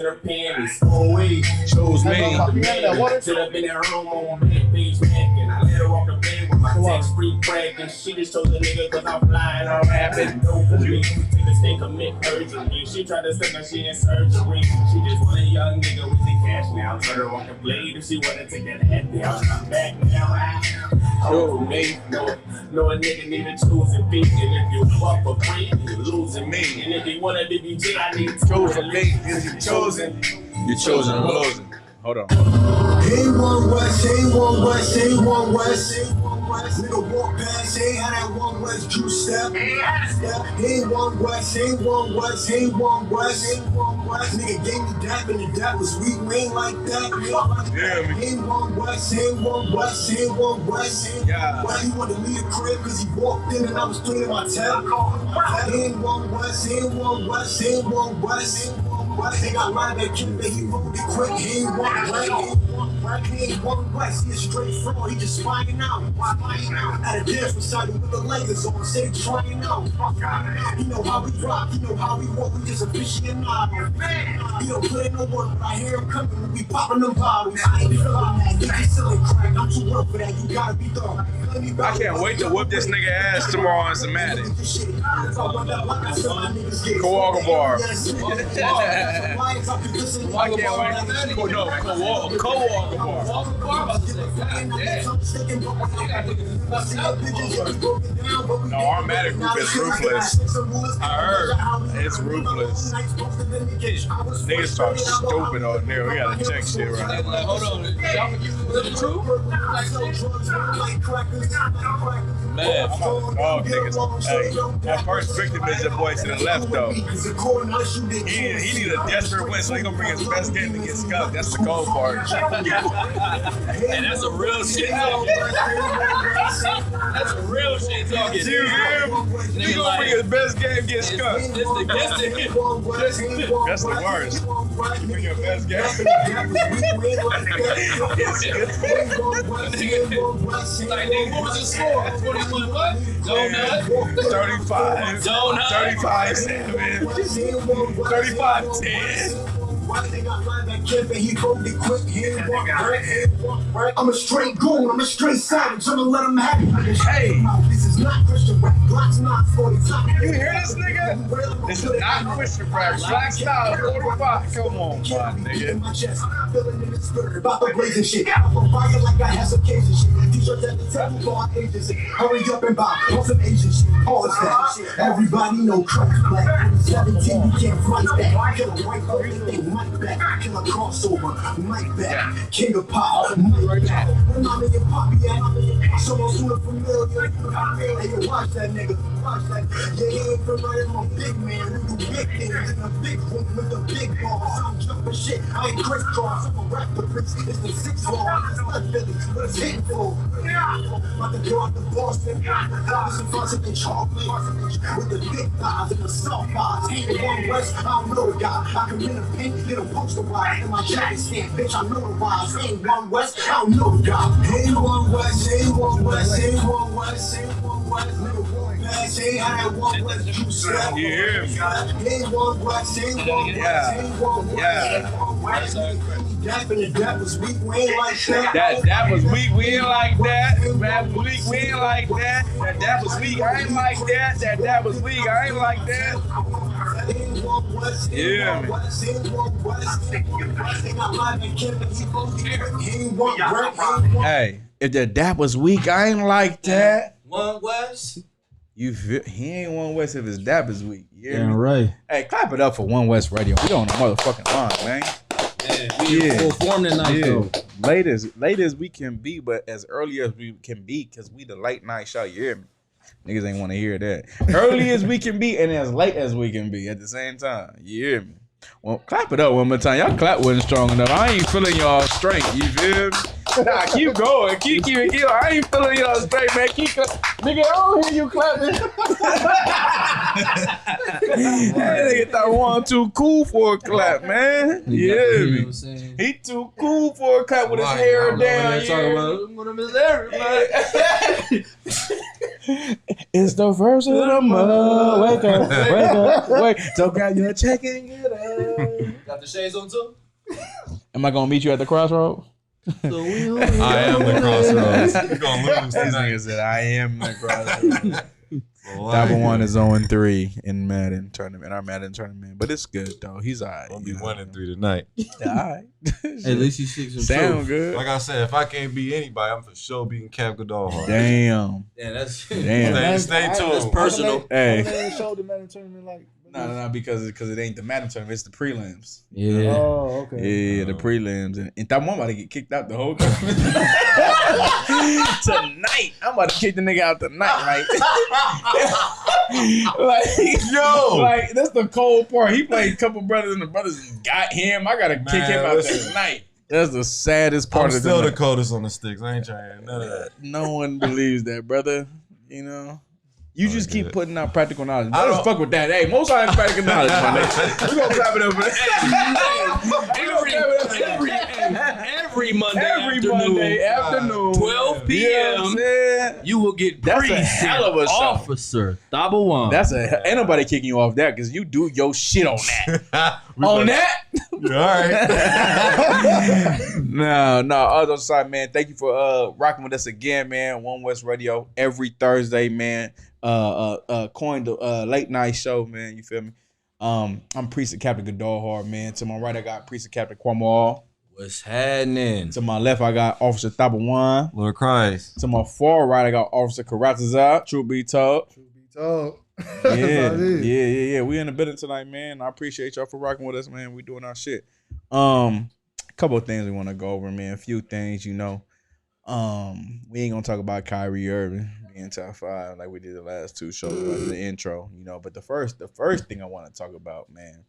her panties. Oh, wait, chose me. Sit up in that room on my page and I let her walk the bed with my text free crack. And she just chose a nigga cause I'm flying or rapping. No for me. Take this thing commit urgently. She tried to say that she in surgery. She just want a young nigga with the cash now. Told her walk the blade if she wanna take that head down. I'm back now. Oh, me. No, a nigga need a chosen beat. And if you fuck for free, you're losing me. And if you wanna be BJ, I need chosen me. Is you chosen? You're chosen or losing. Hold on. He one West, he one West, he one West, he one West. Nigga walk past, he had that one West juice step. He one West, he one West, he one West, he one West. Nigga gave me dap and the dap was weak, we ain't like that. Yeah, man. He one West, he one West, he one West, he one West. He wanted to leave the crib cause he walked in and I was cleaning my tab. He one West, he one West, he one West, he one West. They got mad at Kim, he moved it quick, he ain't one right, he ain't one West, he a straight fraud, he just spying out, at a dance recital with the Lakers on, say trying out. You know how we rock, you know how we walk, we just aficionados. He don't put in no work, but I hear him coming, we be popping them bottles. I ain't feeling that, he just selling crack, I'm too rough for that, you gotta be thorough. I can't wait to whoop this nigga ass tomorrow on Somatic. Co-walker bar. I can't wait. Co-walker bar. No, our Matic group is ruthless. I heard. It's ruthless. Niggas talk stupid on there. We gotta check shit right now. Hold on. Is it true? Man, I'm about to dog niggas. Hey, that first victim is your boy to the left, though. He need a desperate win, so he gonna bring his best game to get scuffed. That's the cold part. And that's a real shit talking. That's a real shit talking. You hear him? He gonna bring his best game, get scuffed. That's the worst. You bring your best game. Like, nigga, what was the score? 21 what? Donut? 35. Donut? 35-7. 35-10. I'm a straight goon, I'm a straight savage, I'ma let him have it. Hey. This is not Christian rap, Glock's not 45. You hear this nigga? This is not Christian rap. Black style 45. Come on, my nigga. Feeling in the spirit about the blazing shit. I'm on fire like I have some Cajun shit. T-shirts at the table for our agency. Hurry up and buy on some Asian shit. All of that. Everybody know crack black. 17, you can't fight that. Kill a white boy, they mic back. Kill a crossover, mic back. King of pop, mic back. When I'm in your poppy at, someone sooner familiar. Hey, you watch that nigga. Watch that. Yeah, he ain't familiar, I'm a big man. We do big things in a big room with the big balls. I'm jumping shit. I ain't crisscross. I'm a rapper, bitch. It's the 6 ball. It's not Philly, but it's hitting for. About to go out to Boston. Dollars and fuzz and chocolate. With the big thighs and the soft thighs. Ain't one West, I don't know the guy. I can win a pink, get a poster wise. In my jacket stand, bitch, I know the wise. Ain't one West, I don't know the guy. Ain't one West, ain't one West, ain't one West, ain't one West. Nigga walk past, ain't had one West juice step. You hear me? Ain't one West, ain't one West, ain't one West, ain't one West. That was weak, we ain't like that. That was weak, we ain't like that. That was weak, we ain't like that. That was weak, I ain't like that. That was weak, I ain't like that. Yeah, man. Hey, if that was weak, I ain't like that. One West? You feel, he ain't One West if his dap is weak. Yeah, right. Hey, clap it up for One West Radio. We on the motherfucking line, man. Yeah, we full form tonight, though. Late as we can be, but as early as we can be, because we the late night show. You hear me? Niggas ain't want to hear that. Early as we can be and as late as we can be at the same time. You hear me? Well, clap it up one more time. Y'all clap wasn't strong enough. I ain't feeling y'all straight. You feel me? Nah, keep going. Keep. I ain't feeling you all straight, man. Keep nigga, I don't hear you clapping. That nigga thought one too cool for a clap, man. Yeah, You know me. what I'm saying? He too cool for a clap with his hair down. Talking about, I'm gonna miss everybody. It's the first of the month. Wake up. So grab your check and get up. Got the shades on too? Am I gonna meet you at the crossroad? I am the crossroads. You gonna lose This tonight. nigga said, I am the crossroad. Double one is 0-3 in Madden tournament, our Madden tournament, but it's good though. He's alright. Gonna be 1-3 tonight. Alright. At least he's 6-2. Sound good. Like I said, if I can't beat anybody, I'm for sure beating Cap Goodall hard. Damn. Yeah, that's Damn. Stay tuned. That's personal. Hey. Show the Madden tournament like. No, because it ain't the Madden tournament, it's the prelims. Yeah. Oh, okay. Yeah, the prelims. And that one about to get kicked out the whole tournament. Tonight. I'm about to kick the nigga out tonight, like that's the cold part. He played a couple brothers and the brothers got him. I gotta kick him out tonight. That's the saddest part I'm of still the the coldest on the sticks. I ain't trying none of that. No one believes that, brother. You know? You just keep putting out practical knowledge. I Let's don't- fuck with that. Hey, most of practical knowledge, my nigga. We gonna clap it up for Every Monday afternoon, 12 p.m. You will get That's a precinct hell of a show. officer Tabawan. Ain't nobody kicking you off that because you do your shit on that. On that? All right. No, other side, man. Thank you for rocking with us again, man. One West Radio every Thursday, man. Coined the late night show, man. You feel me? I'm Priest of Captain Goodall Hard, man. To my right, I got Priest of Captain Kwamo. What's happening? To my left, I got Officer Tabawan. Lord Christ. To my far right, I got Officer Karatazar. Truth be told. Oh. Yeah. We in the building tonight, man. I appreciate y'all for rocking with us, man. We doing our shit. A couple of things we want to go over, man. A few things, you know. We ain't gonna talk about Kyrie Irving being top 5 like we did the last two shows, like the intro, you know. But the first thing I want to talk about, man.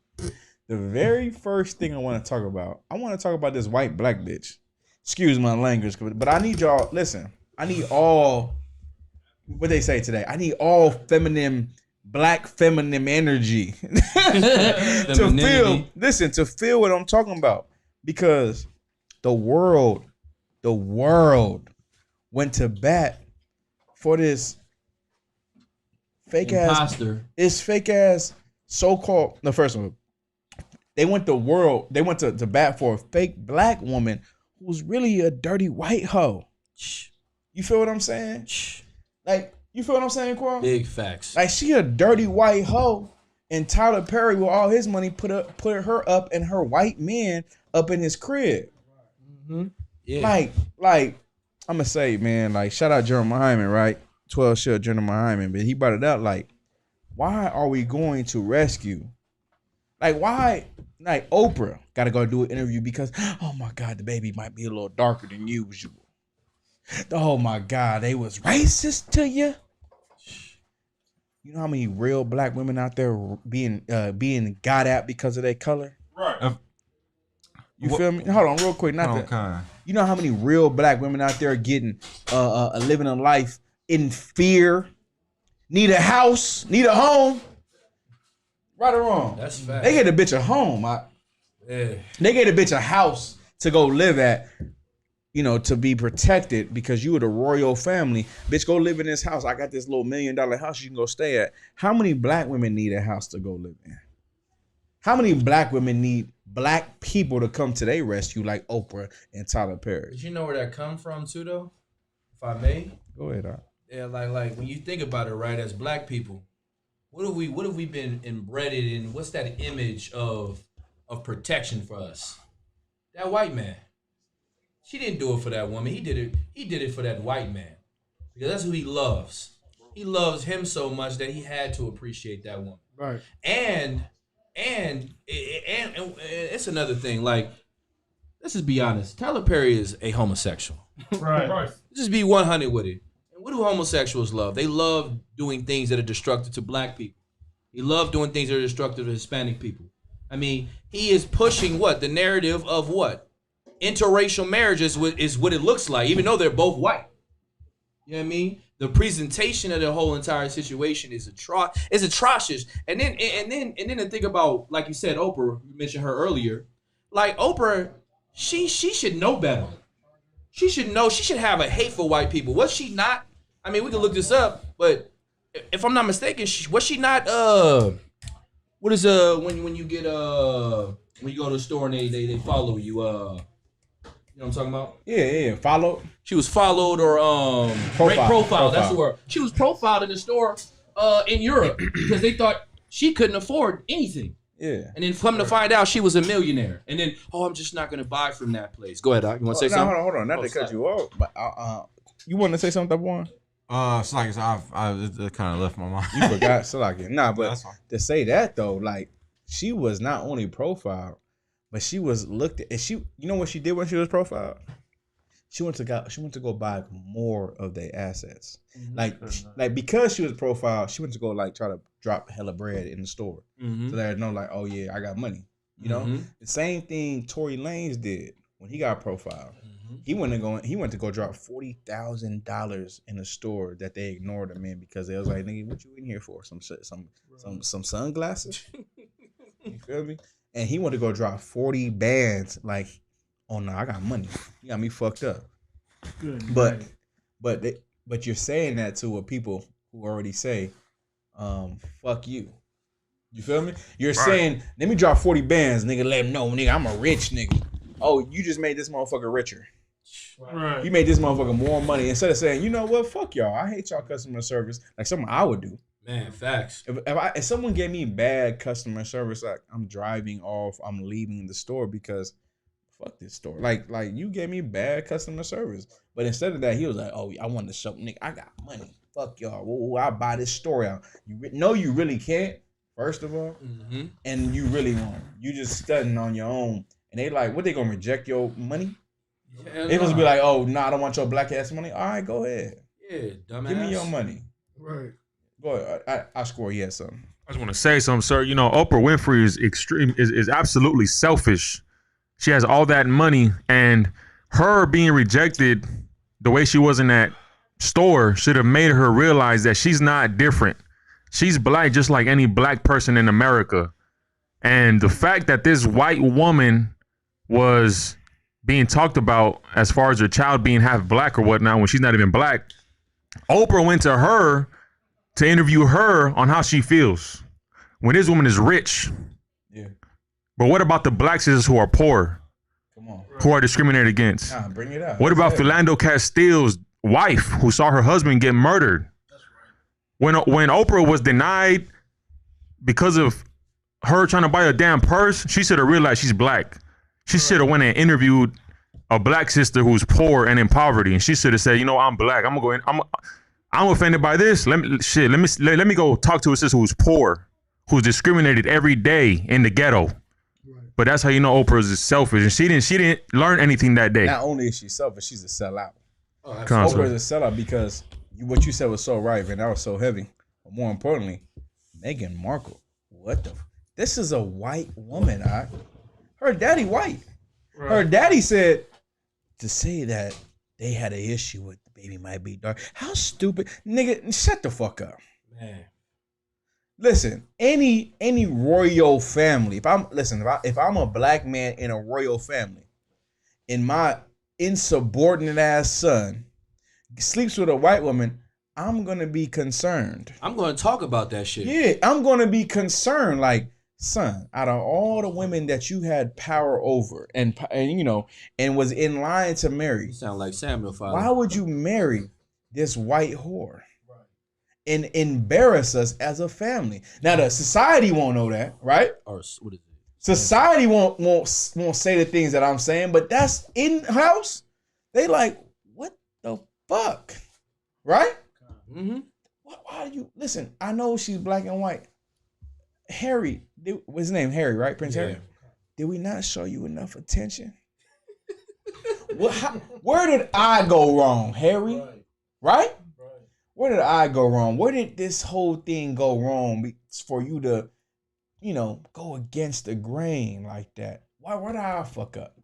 The very first thing I want to talk about this white black bitch. Excuse my language, but I need y'all. Listen, I need all. What they say today? I need all black feminine energy to feel what I'm talking about, because the world went to bat for this fake Imposter. ass so-called. No, first of all, they went to bat for a fake black woman who's really a dirty white hoe. You feel what I'm saying? Like, you feel what I'm saying, Quan? Big facts. Like, she a dirty white hoe, and Tyler Perry with all his money put her up and her white man up in his crib. Mm-hmm. Yeah. Like I'm gonna say, man, like, shout out Jeremy Hyman, right? 12 shit Jeremy Hyman, but he brought it up like, why are we going to rescue? Like, why? Like, Oprah got to go do an interview because, oh my God, the baby might be a little darker than usual. Oh my God, they was racist to you. You know how many real black women out there being got at because of their color? Right. You feel me? Hold on, real quick. You know how many real black women out there getting living a life in fear, need a house, need a home? Right or wrong? That's fact. They get a bitch a home. Yeah. They get a bitch a house to go live at, you know, to be protected because you were the royal family. Bitch, go live in this house. I got this little $1 million house you can go stay at. How many black women need a house to go live in? How many black women need black people to come to their rescue like Oprah and Tyler Perry? But you know where that come from too, though? If I may? Go ahead, Doc. Yeah, like when you think about it, right, as black people, what have we been embedded in? What's that image of protection for us? That white man. She didn't do it for that woman. He did it for that white man. Because that's who he loves. He loves him so much that he had to appreciate that woman. Right. And it's another thing. Like, let's just be honest. Tyler Perry is a homosexual. Right. Let's just be 100 with it. And what do homosexuals love? They love doing things that are destructive to black people. He loves doing things that are destructive to Hispanic people. I mean, he is pushing what? The narrative of what? interracial marriage is what it looks like, even though they're both white. You know what I mean? The presentation of the whole entire situation is atrocious. And then to think about, like you said, Oprah, you mentioned her earlier. Like Oprah, she should know better. She should know. She should have a hate for white people. Was she not? I mean, we can look this up, but if I'm not mistaken, was she not? What is when you get when you go to the store and they follow you? You know what I'm talking about? Yeah. Follow. She was followed or profile. That's the word. She was profiled in the store in Europe because they thought she couldn't afford anything. Yeah. And then come to find out she was a millionaire. And then, I'm just not gonna buy from that place. Go ahead, Doc. You want to say something? Hold on. Not to cut you off, but you want to say something, One? It's like it kind of left my mind. You forgot Salaki. Nah, but That's fine. to say that though, like she was not only profiled, but she was looked at. And you know what she did when she was profiled? She went to go buy more of their assets. Mm-hmm. Like because she was profiled, she went to go like try to drop hella bread in the store. Mm-hmm. So they know like, oh yeah, I got money. You know, Mhm. the same thing Tory Lanez did when he got profiled. Mm-hmm. He went to go drop $40,000 in a store that they ignored him in because they was like, nigga, what you in here for? Some sunglasses? You feel me? And he went to go drop 40 bands. Like, oh no, I got money. You got me fucked up. Good. But you're saying that to a people who already say, fuck you. You feel me? You're saying, let me drop 40 bands, nigga. Let him know, nigga, I'm a rich nigga. Oh, you just made this motherfucker richer. Right. You made this motherfucker more money instead of saying, you know what, fuck y'all. I hate y'all customer service. Like something I would do. Man, facts. If someone gave me bad customer service, like I'm driving off, I'm leaving the store because fuck this store. Like you gave me bad customer service. But instead of that, he was like, oh, I want to show, nigga, I got money. Fuck y'all. Well, I'll buy this store out. You really can't, first of all. Mm-hmm. And you really won't. You just studying on your own. And they like, what, they gonna reject your money? They supposed to be like, oh, no, I don't want your black ass money. All right, go ahead. Yeah, dumbass. Give me your money. Right. Go ahead. I score yes something. I just want to say something, sir. You know, Oprah Winfrey is absolutely selfish. She has all that money, and her being rejected the way she was in that store should have made her realize that she's not different. She's black just like any black person in America. And the fact that this white woman was being talked about as far as her child being half black or whatnot when she's not even black, Oprah went to her to interview her on how she feels when this woman is rich. Yeah. But what about the black sisters who are poor, Come on. who are discriminated against? Nah, bring it out. What about Say it. Philando Castile's wife who saw her husband get murdered? When Oprah was denied because of her trying to buy a damn purse, she should have realized she's black. She should have went and interviewed a black sister who's poor and in poverty, and she should have said, you know, I'm black. I'm gonna go in. I'm offended by this. Let me go talk to a sister who's poor, who's discriminated every day in the ghetto. But that's how you know Oprah is selfish, and she didn't learn anything that day. Not only is she selfish, she's a sellout. Constantly. Oprah is a sellout because what you said was so right, and that was so heavy. But more importantly, Meghan Markle. What the? This is a white woman. Her daddy white. Right. Her daddy said to say that they had an issue with the baby might be dark. How stupid, nigga! Shut the fuck up, Man. Listen, any royal family. If I'm a black man in a royal family, and my insubordinate ass son sleeps with a white woman, I'm gonna be concerned. I'm gonna talk about that shit. Yeah, I'm gonna be concerned. Like, son, out of all the women that you had power over and you know and was in line to marry, You sound like Samuel Father. why would you marry this white whore and embarrass us as a family? Now the society won't know that, right? Or what is it? Society won't say the things that I'm saying, but that's in house. They like, what the fuck, right? Mm-hmm. Why do you listen? I know she's black and white. Harry, what's his name? Harry, right? Prince Harry. Did we not show you enough attention? Where did I go wrong, Harry? Right? Where did I go wrong? Where did this whole thing go wrong for you to, you know, go against the grain like that? Why did I fuck up?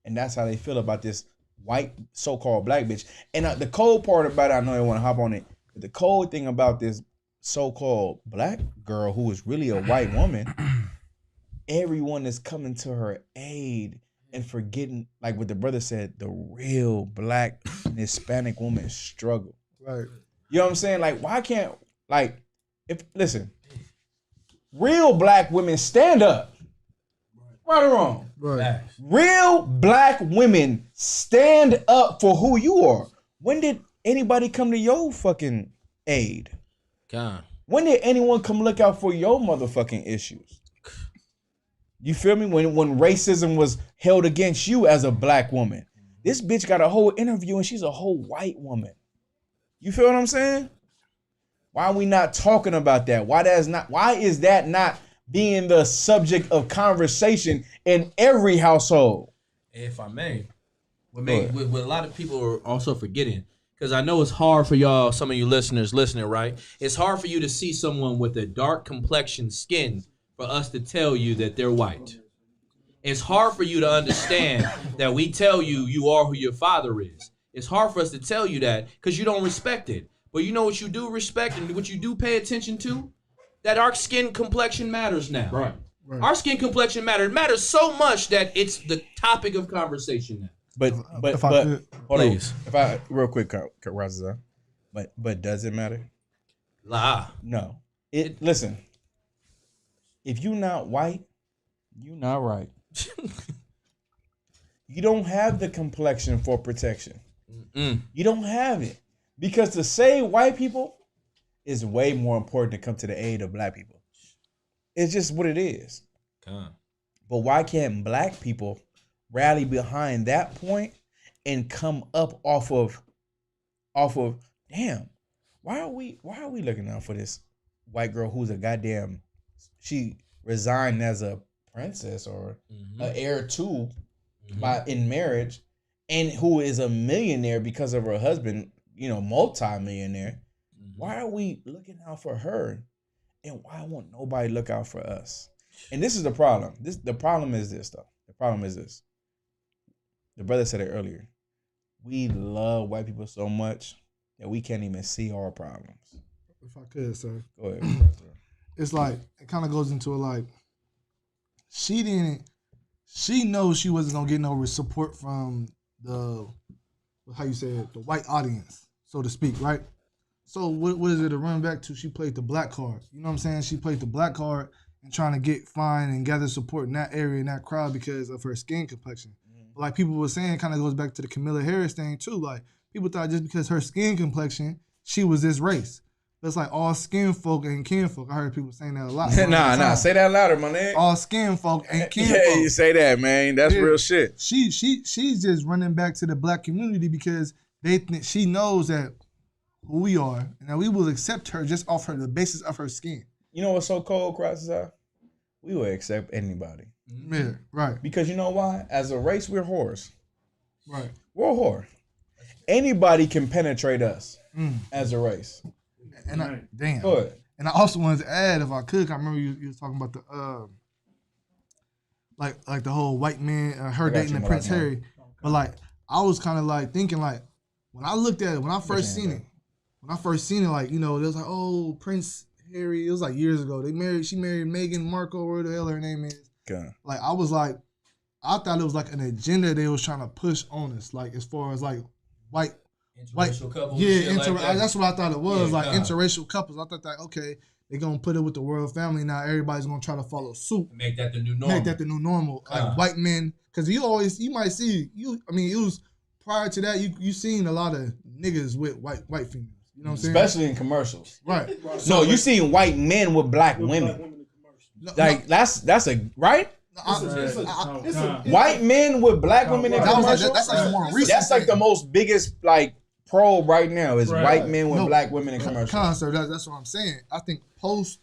and that's how they feel about this white so-called black bitch. And the cold part about it, I know they want to hop on it, but the cold thing about this so-called black girl who is really a white woman, everyone is coming to her aid and forgetting, like what the brother said, the real black and Hispanic woman struggle. Right. You know what I'm saying? Like, why can't, like, listen, real black women stand up. Right or wrong? Right. Real black women stand up for who you are. When did anybody come to your fucking aid? God. When did anyone come look out for your motherfucking issues? You feel me? When racism was held against you as a black woman. This bitch got a whole interview and she's a whole white woman. You feel what I'm saying? Why are we not talking about that? Why is that not being the subject of conversation in every household? If I may, what a lot of people are also forgetting, because I know it's hard for y'all, some of you listeners listening, right? It's hard for you to see someone with a dark complexion skin for us to tell you that they're white. It's hard for you to understand that we tell you you are who your father is. It's hard for us to tell you that because you don't respect it. But you know what you do respect and what you do pay attention to? That our skin complexion matters now. Right. Our skin complexion matters. It matters so much that it's the topic of conversation now. But If I could, hold on. please. If I real quick, Raza, but does it matter? La. No. Listen. If you not white, you not right. You don't have the complexion for protection. You don't have it. Because to save white people is way more important to come to the aid of black people. It's just what it is. But why can't black people rally behind that point and come up off of damn, why are we looking out for this white girl who's a goddamn, she resigned as a princess or an heir to in marriage, and who is a millionaire because of her husband, multi-millionaire. Why are we looking out for her? And why won't nobody look out for us? And this is the problem. The problem is this, though. The problem is this. The brother said it earlier. We love white people so much that we can't even see our problems. If I could, sir. Go ahead. It's like, it kind of goes into it like, she knows she wasn't going to get no support from the white audience, so to speak, right? So what is it to run back to? She played the black card. You know what I'm saying? She played the black card and trying to get fine and gather support in that area, in that crowd because of her skin complexion. But like people were saying, it kind of goes back to the Camilla Harris thing too. Like people thought just because her skin complexion, she was this race. But it's like all skin folk ain't kin folk. I heard people saying that a lot. Nah, say that louder, my nigga. All skin folk ain't kin folk. Yeah, you say that, man. That's real shit. She's just running back to the black community because she knows that who we are and that we will accept her just off the basis of her skin. You know what's so cold, Crosses out? We will accept anybody. Yeah, right. Because you know why? As a race, we're whores. Right. We're a whore. Anybody can penetrate us as a race. And damn. Go ahead. And I also wanted to add, if I could, I remember you was talking about the like the whole white man, her dating the Prince Harry. But like I was kind of like thinking like when I looked at it, when I first seen it, like, it was like, oh, Prince Harry, it was like years ago. She married Meghan Markle, whatever the hell her name is. Okay. Like I thought it was like an agenda they was trying to push on us, like as far as like white couples. Yeah, like that. that's what I thought it was. Yeah, like interracial couples. I thought that okay, they're gonna put it with the royal family now. Everybody's gonna try to follow suit. Make that the new normal. Like white men, because you might see it was prior to that. You seen a lot of niggas with white females. You know what I'm saying? Especially in commercials. Right. No, you seen white men with black women. Like that's a right. White men with black women in commercials. That's like more recent. That's like the most biggest like probe right now is white men with black women in commercials. Sir, that's what I'm saying. I think post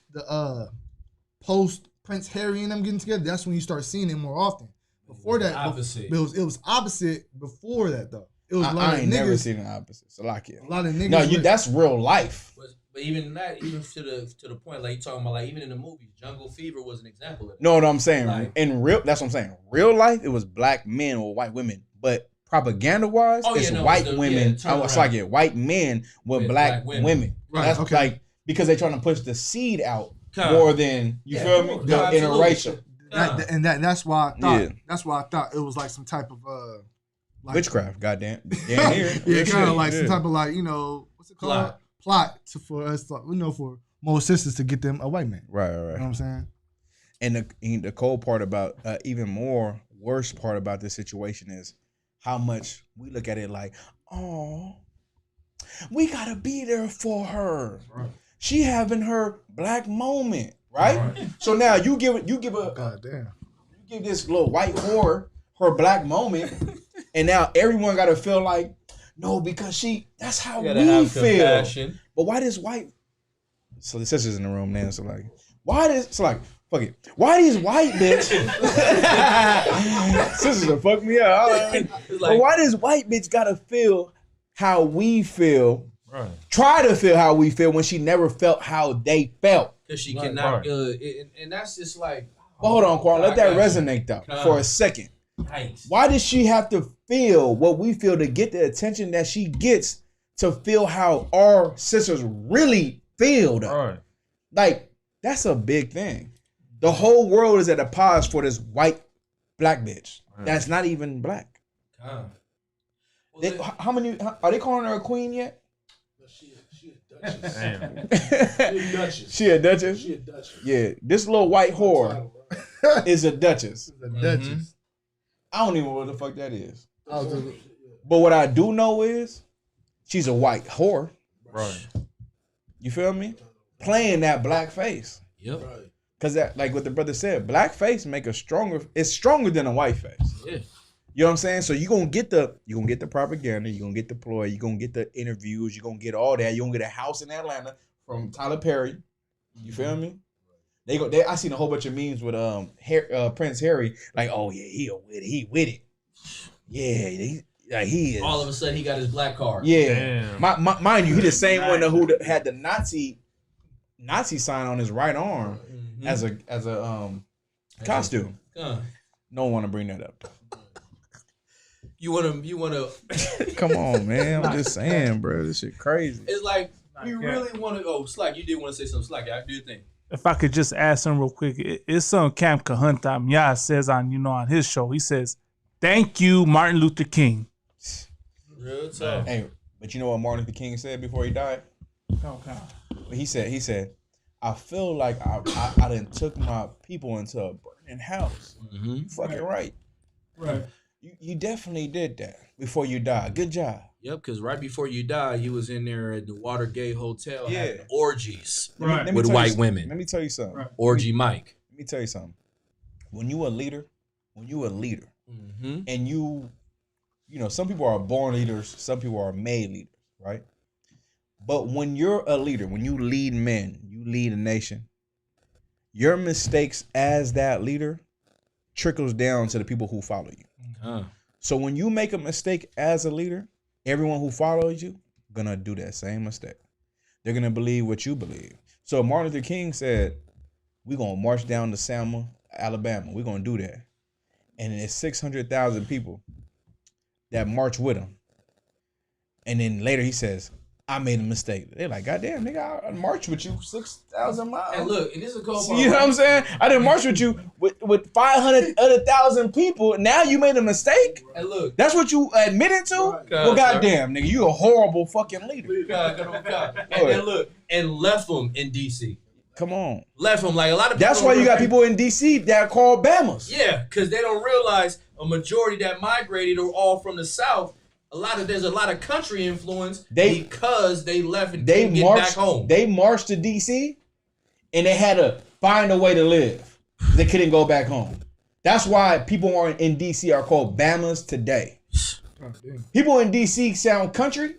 Prince Harry and them getting together, that's when you start seeing it more often. Before that, opposite. It was opposite before that though. It was a lot I of ain't niggas. never seen the opposite. So like A lot of niggas. No, that's real life. But even that, even to the point, like you talking about, like even in the movies, Jungle Fever was an example of that. No, I'm saying Like- in real. That's what I'm saying. Real life, it was black men or white women, but propaganda wise, it's white women. It's like white men with black women. Right, That's okay. like because they're trying to push the seed out Kind. more than you feel me, the interracial That's why I thought. Yeah. That's why I thought it was like some type of like, witchcraft. Goddamn, damn near. yeah, Real kind of shit, like yeah. some type of like what's it called? Plot for us, for most sisters to get them a white man. Right, You know what I'm saying? And the cold part about even more worse part about this situation is how much we look at it like, oh, we gotta be there for her. Right. She having her black moment, right? So now you give God damn. you give this little white whore her black moment, and now everyone gotta feel like, no, because that's how You gotta we have feel. compassion. But why does white? So the sisters in the room now. So like, why does? So like, fuck it. Why these white bitch? Sisters will fuck me up. But why does white bitch gotta feel how we feel? Right. Try to feel how we feel when she never felt how they felt. Because she cannot, and that's just like. But hold on, Quan. Let that I got you. resonate though for a second. Nice. Why does she have to feel what we feel to get the attention that she gets to feel how our sisters really feel though? Right. Like, that's a big thing. The whole world is at a pause for this white black bitch that's not even black. Well, How many are they calling her a queen yet? She a duchess. Damn. She a duchess? She a duchess. Yeah, this little white whore is a duchess. A duchess. I don't even know what the fuck that is. I was just- But what I do know is she's a white whore. Right. You feel me? Playing that black face. Yep. Cause that, like what the brother said, black face make a stronger. It's stronger than a white face. Yeah. You know what I'm saying? So you gonna get the propaganda, you gonna get the ploy, you gonna get the interviews, you gonna get all that. You gonna get a house in Atlanta from Tyler Perry. You feel me? I seen a whole bunch of memes with Prince Harry, like, oh yeah, he with it. Yeah, he is. All of a sudden, he got his black card. Yeah. Damn. Mind you, he the same one who had the Nazi sign on his right arm as a costume. No one want to bring that up. You wanna. Come on, man. I'm just saying, bro. This shit crazy. It's like we really want to. Oh, Slack, you did want to say something. Slack, I do think. If I could just add something real quick, it's some Camp Kahunta Mya says on his show. He says, "Thank you, Martin Luther King." Real tough. Hey, but you know what Martin Luther King said before he died? Okay. He said, I feel like I done took my people into a burning house. You fucking right. Right. You definitely did that before you died. Good job. Yep, because right before you died, you was in there at the Watergate Hotel having Yeah. orgies Right. Let me with tell you white something. women. Let me tell you something. Right. Orgy Mike. Let me tell you something. When you a leader, and you know, some people are born leaders, some people are made leaders, right? But when you're a leader, when you lead men, you lead a nation, your mistakes as that leader trickles down to the people who follow you. So when you make a mistake as a leader, everyone who follows you gonna do that same mistake. They're gonna believe what you believe. So Martin Luther King said, we're gonna march down to Selma, Alabama. We're gonna do that. And there's 600,000 people that march with him. And then later he says, I made a mistake. They're like, God damn, nigga, I marched with you 6,000 miles. And look, and this is a cold You know what I'm saying? I didn't march with you with 500 other thousand people. Now you made a mistake? And look, That's what you admitted to? Well, goddamn, nigga, you a horrible fucking leader. and then look, and left them in DC. Come on. Left them like a lot of people. That's why you got people in DC that are called Bamas. Yeah, because they don't realize a majority that migrated are all from the South. There's a lot of country influence because they left and didn't get back home. They marched to DC and they had to find a way to live. They couldn't go back home. That's why people in DC are called Bamas today. People in DC sound country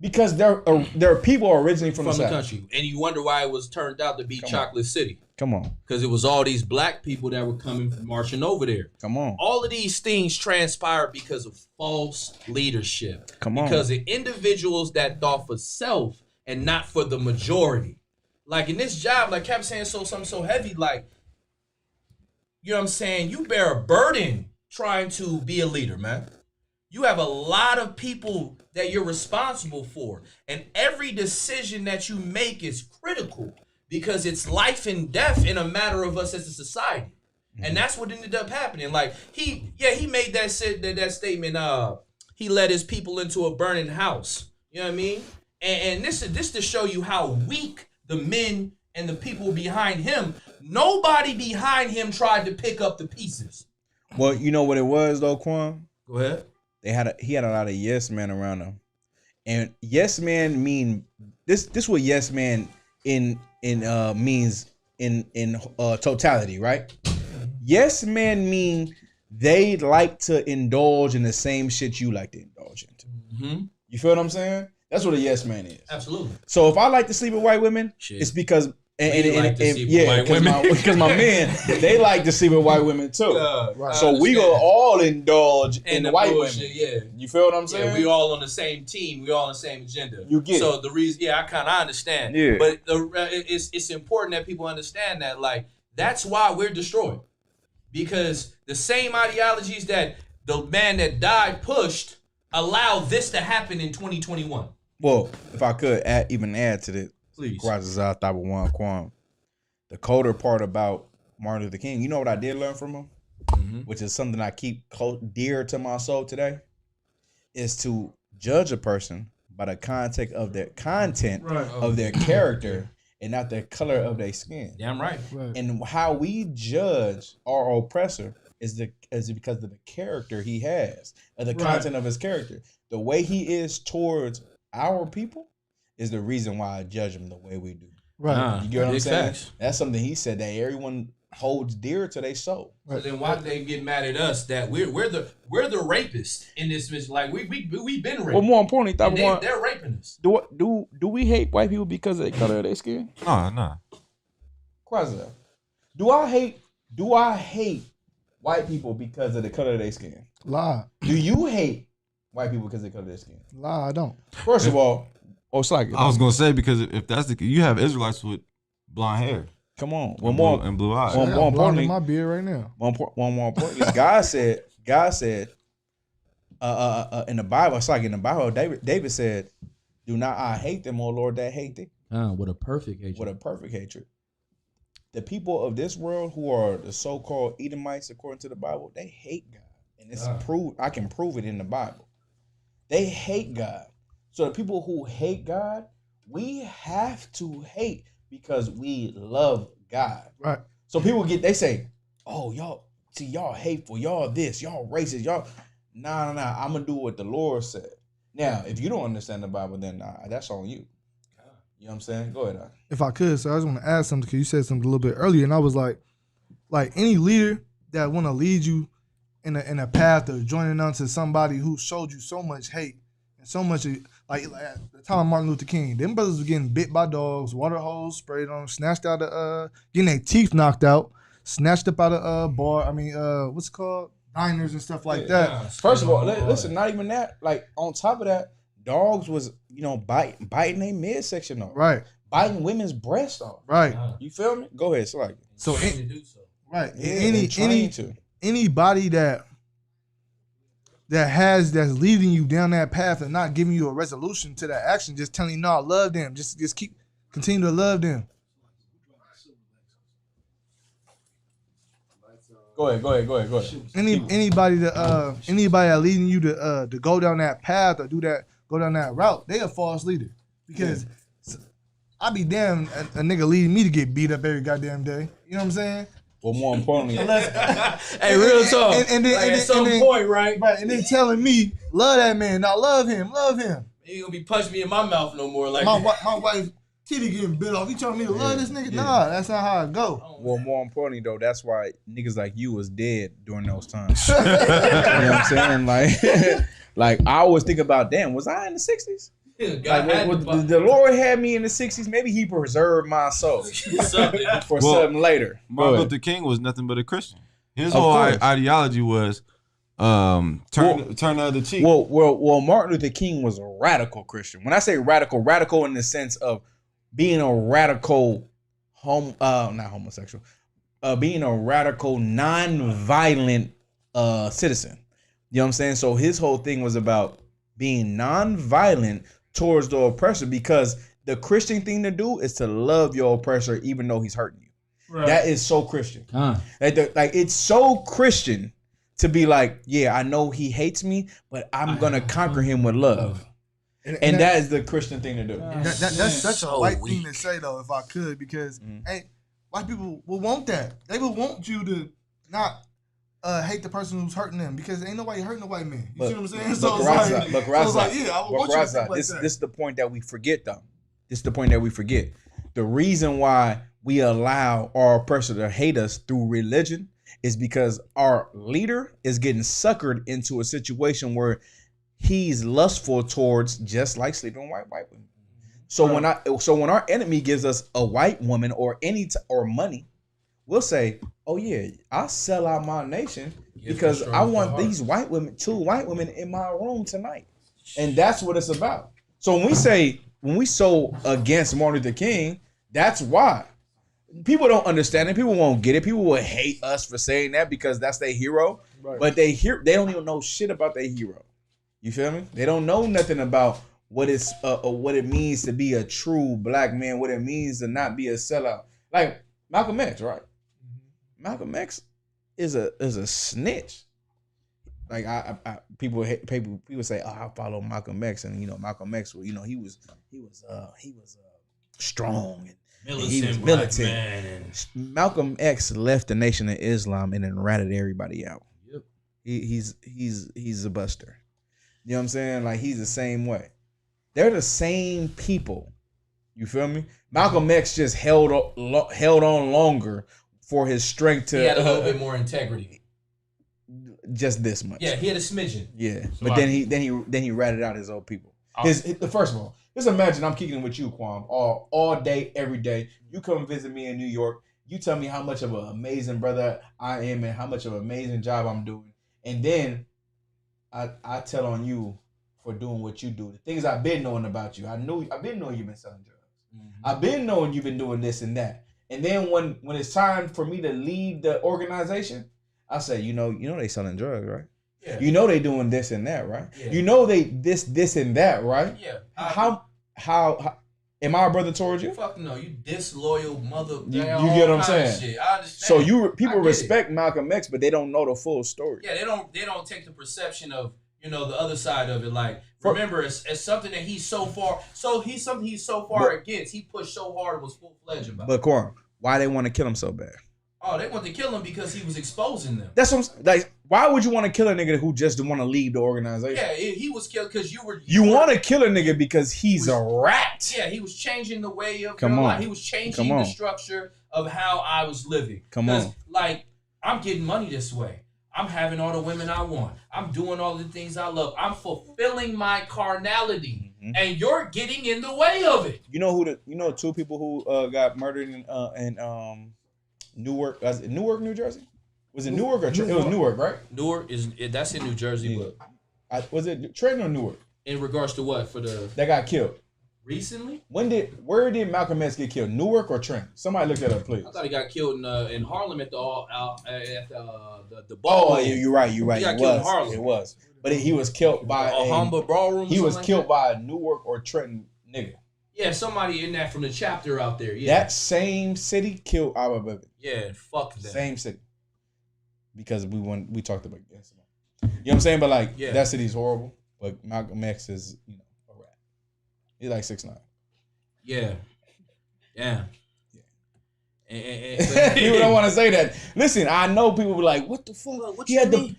because their people are originally from the South. country. And you wonder why it was turned out to be Chocolate City. Come on. Because it was all these black people that were coming marching over there. Come on. All of these things transpired because of false leadership. Come on. Because of individuals that thought for self and not for the majority. Like in this job, like Cap saying something so heavy, like, you know what I'm saying? You bear a burden trying to be a leader, man. You have a lot of people that you're responsible for. And every decision that you make is critical because it's life and death in a matter of us as a society. And that's what ended up happening. Like he made that statement, he led his people into a burning house. You know what I mean? And this to show you how weak the men and the people behind him, nobody behind him tried to pick up the pieces. Well, you know what it was though, Quan? Go ahead. He had a lot of yes men around him. And yes man mean this what yes man means in totality, right? Yes men mean they like to indulge in the same shit you like to indulge into. Mm-hmm. You feel what I'm saying? That's what a yes man is. Absolutely. So if I like to sleep with white women, it's because because my men, they like to sleep with white women too. Right. So we gonna all indulge in the white bullshit, women. Yeah. You feel what I'm saying? Yeah, we all on the same team. We all on the same agenda. You get so it. the reason, I kind of understand. Yeah. But it's important that people understand that, like, that's why we're destroyed. Because the same ideologies that the man that died pushed allow this to happen in 2021. Well, if I could add to this. Please. The colder part about Martin Luther King, you know what I did learn from him? Mm-hmm. Which is something I keep dear to my soul today, is to judge a person by the content of their of their character and not the color of their skin. Damn right. And how we judge our oppressor is because of the character he has, or the content of his character. The way he is towards our people is the reason why I judge him the way we do. Right. You get what I'm saying? Facts. That's something he said that everyone holds dear to their soul. So then why do they get mad at us that we're the rapists in this mission? Like we've been raped. Well, more importantly, they're raping us. Do we hate white people because of the color of their skin? No. Quasi. Do I hate white people because of the color of their skin? Lie. Do you hate white people because of the color of their skin? Lie, I don't. First of all, it's like I was gonna say, because if that's the, you have Israelites with blonde hair. Come on, and blue eyes. One more importantly, in my beard right now. One more importantly, God said, in the Bible, it's like in the Bible, David said, "Do not I hate them, O Lord, that hate thee." With a perfect hatred. With a perfect hatred. The people of this world who are the so-called Edomites, according to the Bible, they hate God, and it's proved. I can prove it in the Bible. They hate God. So the people who hate God, we have to hate because we love God. Right. So people they say, "Oh, y'all hateful, y'all this, y'all racist, y'all." Nah. I'm gonna do what the Lord said. Now, if you don't understand the Bible, then that's on you. You know what I'm saying? Go ahead. If I could, so I just want to add something, because you said something a little bit earlier, and I was like any leader that want to lead you in a path of joining on to somebody who showed you so much hate and so much, like at the time of Martin Luther King, them brothers were getting bit by dogs, water hose sprayed on them, snatched out of getting their teeth knocked out, snatched up out of what's it called, diners and stuff like that. First of all, listen, not even that. Like on top of that, dogs was biting their midsection off, right? Biting women's breasts off, right? You feel me? Go ahead, right? Anybody that's leading you down that path and not giving you a resolution to that action, just telling you, no, I love them. Just continue to love them. Go ahead. Anybody that leading you to go down that path or go down that route, they a false leader. Because I be damn a nigga leading me to get beat up every goddamn day. You know what I'm saying? Well, more importantly, hey, real talk. And then at some point, right? And then telling me, love that man. Now love him. You gonna be punching me in my mouth no more. Like my wife titty getting bit off. You telling me to love this nigga? Yeah. Nah, that's not how it go. Well, more importantly though, that's why niggas like you was dead during those times. You know what I'm saying? Like I always think about, damn, was I in the 60s? The Lord had me in the 60s. Maybe He preserved my soul for something later. Martin Luther King was nothing but a Christian. His whole ideology was turn the other cheek. Well, Martin Luther King was a radical Christian. When I say radical in the sense of being a radical not homosexual, being a radical, non-violent citizen. You know what I'm saying? So his whole thing was about being non-violent towards the oppressor, because the Christian thing to do is to love your oppressor even though he's hurting you. Right. That is so Christian. Like it's so Christian to be like, yeah, I know he hates me, but I'm gonna conquer him with love. And that is the Christian thing to do. That's such a white thing to say, though, if I could, because hey, white people will want that. They will want you to not hate the person who's hurting them, because ain't nobody hurting a white man. You see what I'm saying? So it's like, yeah, I would want you to think like that. This is the point that we forget, though. This is the point that we forget. The reason why we allow our oppressor to hate us through religion is because our leader is getting suckered into a situation where he's lustful towards, just like sleeping with white women. So when our enemy gives us a white woman or or money, we'll say, "Oh yeah, I'll sell out my nation because I want these white women, 2 white women in my room tonight," and that's what it's about. So when we so against Martin Luther King, that's why. People don't understand it. People won't get it. People will hate us for saying that because that's their hero. Right. But they don't even know shit about their hero. You feel me? They don't know nothing about what it means to be a true black man, what it means to not be a sellout. Like Malcolm X, right? Mm-hmm. Malcolm X is a snitch. Like people say, "Oh, I follow Malcolm X," and Malcolm X, he was strong and he was militant. And Malcolm X left the Nation of Islam and then ratted everybody out. Yep. He's a buster. You know what I'm saying? Like, he's the same way. They're the same people. You feel me? Malcolm X just held on longer for his strength to. He had a little bit more integrity. Just this much. Yeah, he had a smidgen. Yeah, so but then he ratted out his old people. First of all, just imagine I'm kicking with you, Kwame, all day, every day. You come visit me in New York. You tell me how much of an amazing brother I am and how much of an amazing job I'm doing, and then I tell on you for doing what you do. The things I've been knowing about you. I've been knowing you've been selling drugs. Mm-hmm. I've been knowing you've been doing this and that. And then when it's time for me to leave the organization, I say, you know they selling drugs, right? Yeah. You know they doing this and that, right? Yeah. You know they this and that, right? Yeah. How am I a brother towards you? Fuck no, you disloyal mother. You get what I'm saying? Shit. I understand. So people respect Malcolm X, but they don't know the full story. Yeah, they don't take the perception of the other side of it. Like, remember, it's something that he's so far against. He pushed so hard, was full fledged about. But Quorum, why they want to kill him so bad? Oh, they want to kill him because he was exposing them. That's what I'm like. Why would you want to kill a nigga who just want to leave the organization? Yeah, he was killed because you want to kill a nigga because he's a rat. Yeah, he was changing the way of your life. He was changing the structure of how I was living. Come on. Like, I'm getting money this way. I'm having all the women I want. I'm doing all the things I love. I'm fulfilling my carnality, and you're getting in the way of it. You know 2 people who got murdered in Newark, New Jersey? Was it Newark or Trenton? It was Newark, right? Newark that's in New Jersey, yeah. But was it Trenton or Newark? In regards to what? That got killed recently? Where did Malcolm X get killed? Newark or Trenton? Somebody look that up, please. I thought he got killed in Harlem at the ball. Oh, you're right. He got killed in Harlem. It was, but he was killed by a Humber ballroom. He was killed by a Newark or Trenton nigga. Yeah, somebody in that from the chapter out there. Yeah, that same city killed our baby. Yeah, fuck that. Same city. Because we talked about this. You know what I'm saying? But like, that city's horrible. But Malcolm X is, a rat. He's like 6'9". Yeah. And people don't want to say that. Listen, I know people be like, "What the fuck?" He had the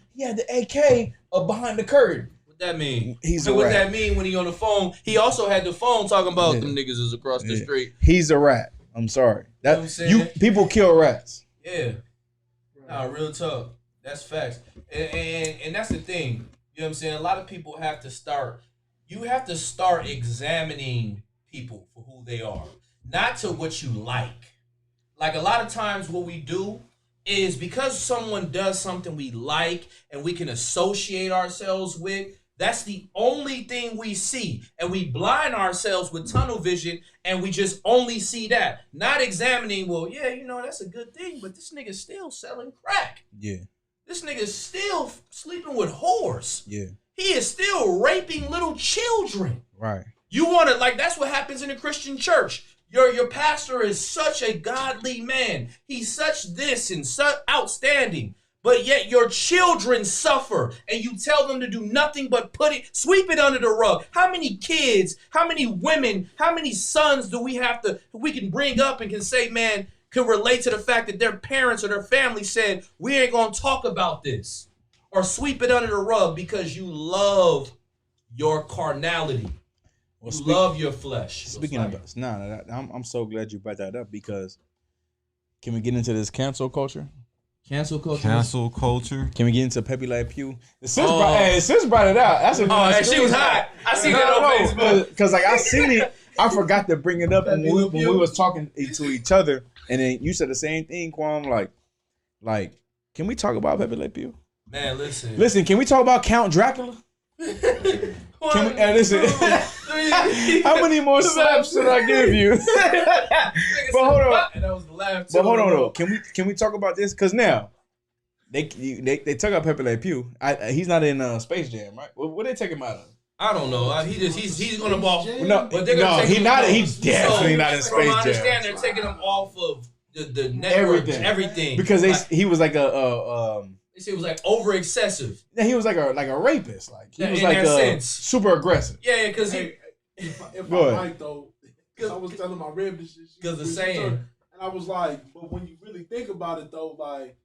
AK behind the curtain. What that mean? He's a rat. What that mean when he on the phone? He also had the phone talking about them niggas is across the street. He's a rat. I'm sorry. People kill rats. Yeah. Nah, real talk. That's facts. And that's the thing. You know what I'm saying? A lot of people have to start examining people for who they are. Not to what you like. Like, a lot of times what we do is because someone does something we like and we can associate ourselves with. That's the only thing we see. And we blind ourselves with tunnel vision and we just only see that. Not examining, well, yeah, you know, that's a good thing, but this nigga's still selling crack. Yeah. This nigga's still sleeping with whores. Yeah. He is still raping little children. Right. You want to, like, that's what happens in the Christian church. Your pastor is such a godly man. He's such this and such outstanding. But yet your children suffer and you tell them to do nothing but sweep it under the rug. How many kids, how many women, how many sons do we can bring up and can say, man, can relate to the fact that their parents or their family said, we ain't going to talk about this or sweep it under the rug because you love your carnality. Well, you love your flesh. Speaking of, I'm so glad you brought that up because can we get into this cancel culture? Cancel culture. Cancel culture. Can we get into Pepe Le Pew? Sis brought it out. That's a she was hot. I seen that on Facebook. Because like I seen it, I forgot to bring it up when we was talking to each other, and then you said the same thing, Kwam. Like, can we talk about Pepe Le Pew? Man, listen. Listen, can we talk about Count Dracula? Can we, listen. How many more slaps should I give you? But hold on. And that was the laugh. But hold on though. Can we talk about this? Because now they took out Pepe Le Pew. He's not in Space Jam, right? What they take him out of? I don't know. He's gonna ball. No, but they're gonna take he's him not. off. He's definitely not in Space Jam. From what I understand, they're taking him off of the network, everything. Because he was like they say it was like over excessive. Yeah, he was like a rapist. Like he was in like that sense. super aggressive. Yeah, because if I might though, I was telling my rib this shit. Because the saying, and I was like, but when you really think about it though, like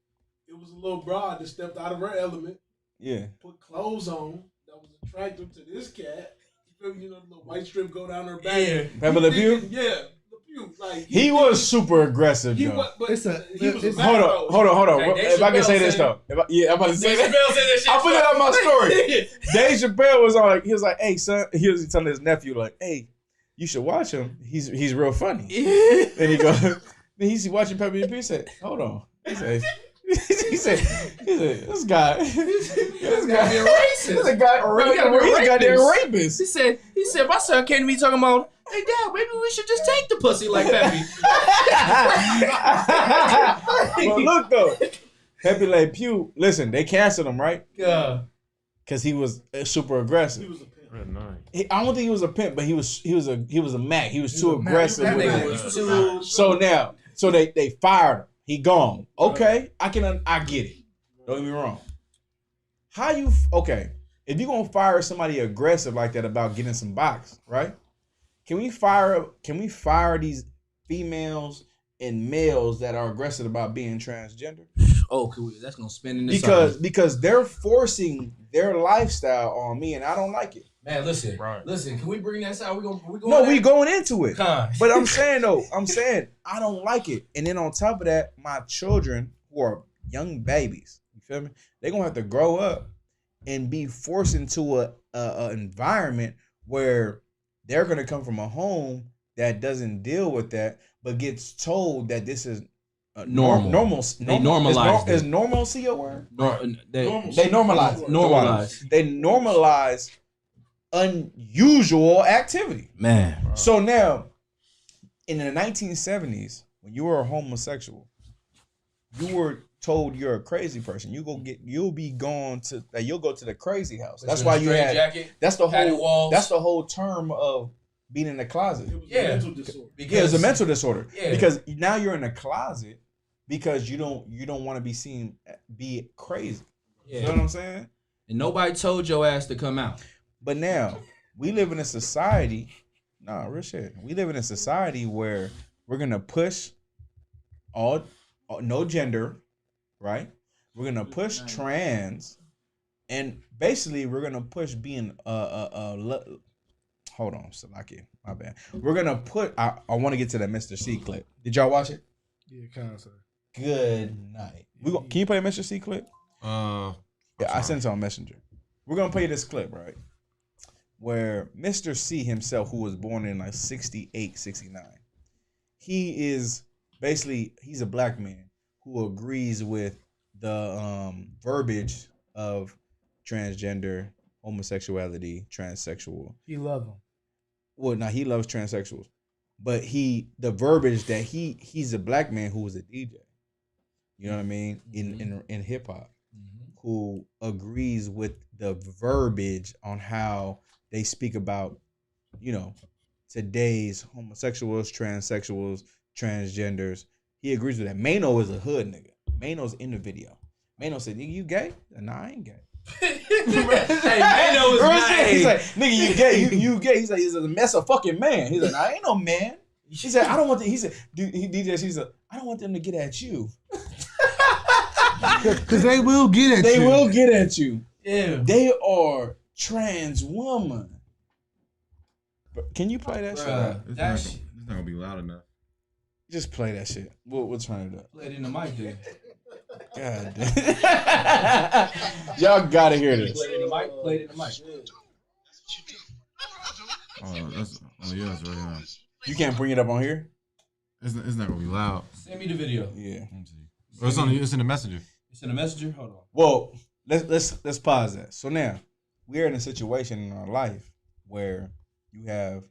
it was a little broad that stepped out of her element. Yeah. Put clothes on that was attractive to this cat. You feel me? You know, the little white strip go down her back. Yeah. Pepe Le Pew? Yeah. Like, he was super aggressive, he though. was, but he was hold on. Hey, if I can say this though, I'm about to say that. I put it on my story. Dave Chappelle was on. He was like, "Hey, son," he was telling his nephew, like, "Hey, you should watch him. He's real funny." And he goes, then he's watching Pepe Le Pew. He said, "Hold on." He said, this guy being racist. He's a goddamn rapist. He said, my son came to me talking about, hey, Dad, maybe we should just take the pussy like Pepe. But look, though. Pepe Le Pew, listen, they canceled him, right? Yeah. Because he was super aggressive. He was a pimp. I don't think he was a pimp, but he was a Mac. He was too aggressive with it. So they fired him. He gone. Okay, I get it. Don't get me wrong. If you're gonna fire somebody aggressive like that about getting some box, right? Can we fire these females and males that are aggressive about being transgender? Oh, that's gonna spin in this because they're forcing their lifestyle on me, and I don't like it. Man, listen. Can we bring that out? We going into it. But I'm saying I don't like it. And then on top of that, my children who are young babies, you feel me? They're gonna have to grow up and be forced into a environment where they're gonna come from a home that doesn't deal with that, but gets told that this is normal. They normalize it. Is normalcy a word? They normalize it. Normalize. They normalize unusual activity. Man. So now, in the 1970s, when you were a homosexual, you were told you're a crazy person. You'll go to the crazy house. That's why you had jacket, that's the whole term of being in the closet. It was a mental disorder. It was a mental disorder. Yeah. Because now you're in the closet because you don't want to be seen be crazy. Yeah. You know what I'm saying? And nobody told your ass to come out. But now we live in a society. Nah, real shit. We live in a society where we're gonna push all no gender, right? We're gonna push trans, and basically we're gonna push being hold on, Salaki, my bad. We're gonna put. I want to get to that Mr. C clip. Did y'all watch it? Yeah, kind of. Sir. Good night. Can you play a Mr. C clip? Yeah, I sent it on Messenger. We're gonna play this clip, right? Where Mr. C himself, who was born in like 68, 69, he's a black man who agrees with the verbiage of transgender, homosexuality, transsexual. He love him. Well, now he loves transsexuals, but the verbiage that he's a black man who was a DJ. You know what I mean? In hip hop, who agrees with the verbiage on how they speak about, today's homosexuals, transsexuals, transgenders. He agrees with that. Mano is a hood nigga. Mano's in the video. Mano said, "Nigga, you gay?" Nah, I ain't gay. Hey, Mano is nice. He's like, "Nigga, you gay? You gay?" He's like, "He's a mess of fucking man." He's like, "Nah, I ain't no man." He said, "I don't want." He said, "DJ," he said, "I don't want them to get at you." Because they will get at you. They will get at you. Yeah. They are trans woman. Can you play that shit? It's not gonna be loud enough. Just play that shit. We'll turn it up. Play it in the mic, then. God damn. Y'all gotta hear this. Play it in the mic. Play it in the mic. Oh yeah, that's right now. You can't bring it up on here? It's not gonna be loud. Send me the video. Yeah. It's in the messenger. It's in the messenger. Hold on. Well, let's pause that. So now we're in a situation in our life where you have,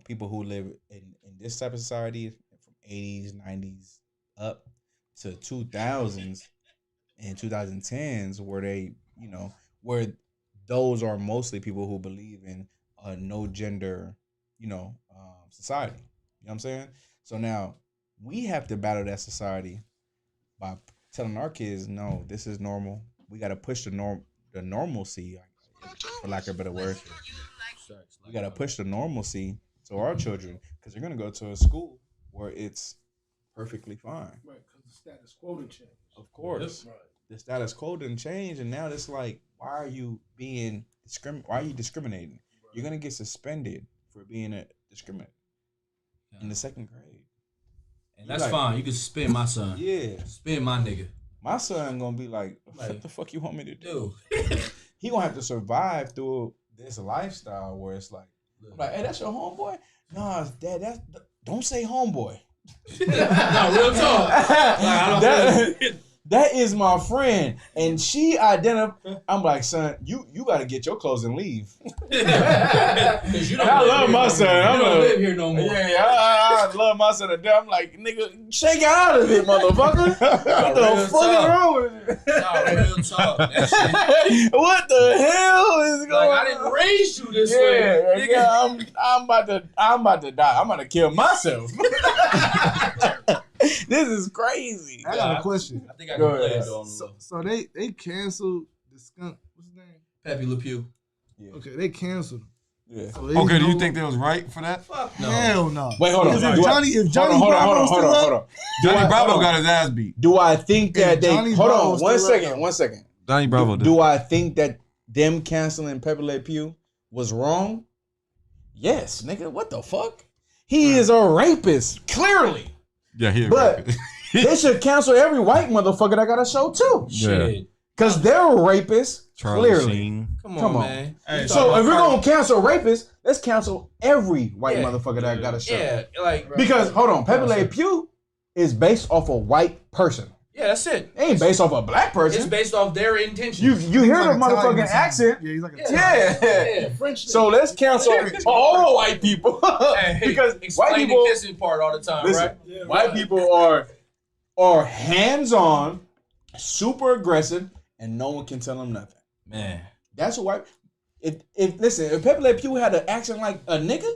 people who live in this type of society from 80s, 90s up to 2000s and 2010s where they, where those are mostly people who believe in a no gender, society. You know what I'm saying? So now we have to battle that society by telling our kids, no, this is normal. We got to push the normalcy, for lack of a better word. We got to push the normalcy to our children because they're going to go to a school where it's perfectly fine. Right, because the status quo didn't change. Of course. Right. The status quo didn't change, and now it's like, why are you discriminating? You're going to get suspended for being a discriminator in the 2nd grade. And that's fine. You can spin my son. Yeah. Spin my nigga. My son going to be like, what the fuck you want me to do? Dude. He going to have to survive through this lifestyle where it's like, hey, that's your homeboy? Nah, Dad, don't say homeboy. No, real talk. That is my friend. And she identified. I'm like, son, you got to get your clothes and leave. I love my son. I don't live here no more. Yeah, I love my son to death. I'm like, nigga, shake out of it, motherfucker. What the fuck is wrong with you? Nah, real talk. That shit. What the hell is going on? I didn't raise you this way. Yeah, I'm about to die. I'm about to kill myself. This is crazy. I got a question. I think I can play it though. So they canceled the skunk. What's his name? Pepe Le Pew. Yeah. Okay, they canceled him. Yeah. So Okay, do you think they was right for that? Fuck no. Hell no. Wait, hold on. If Johnny Bravo still up, Johnny Bravo got his ass beat. Do I think that they? Johnny Hold Bravo on, still one second. Johnny Bravo did. Do I think that them canceling Pepe Le Pew was wrong? Yes, nigga. What the fuck? He is a rapist, clearly. Yeah, he. But they should cancel every white motherfucker that got a show too. Shit. Cause they're rapists, Charlie clearly. Sheen. Come on, man. Hey, so if we're gonna cancel rapists, let's cancel every white motherfucker that got a show. Yeah, like Because hold on, Pepe Le Pew is based off a white person. yeah, that's it. It ain't based off a black person. It's based off their intentions. You hear the like Italian motherfucking or something. accent. Yeah, he's like Yeah. French. So let's cancel all white people. Hey, because explain white people, the kissing part all the time, listen, right? Yeah, white right. people are hands-on, super aggressive, and no one can tell them nothing. Man. That's what white. If Pepe Le Pew had an accent like a nigga,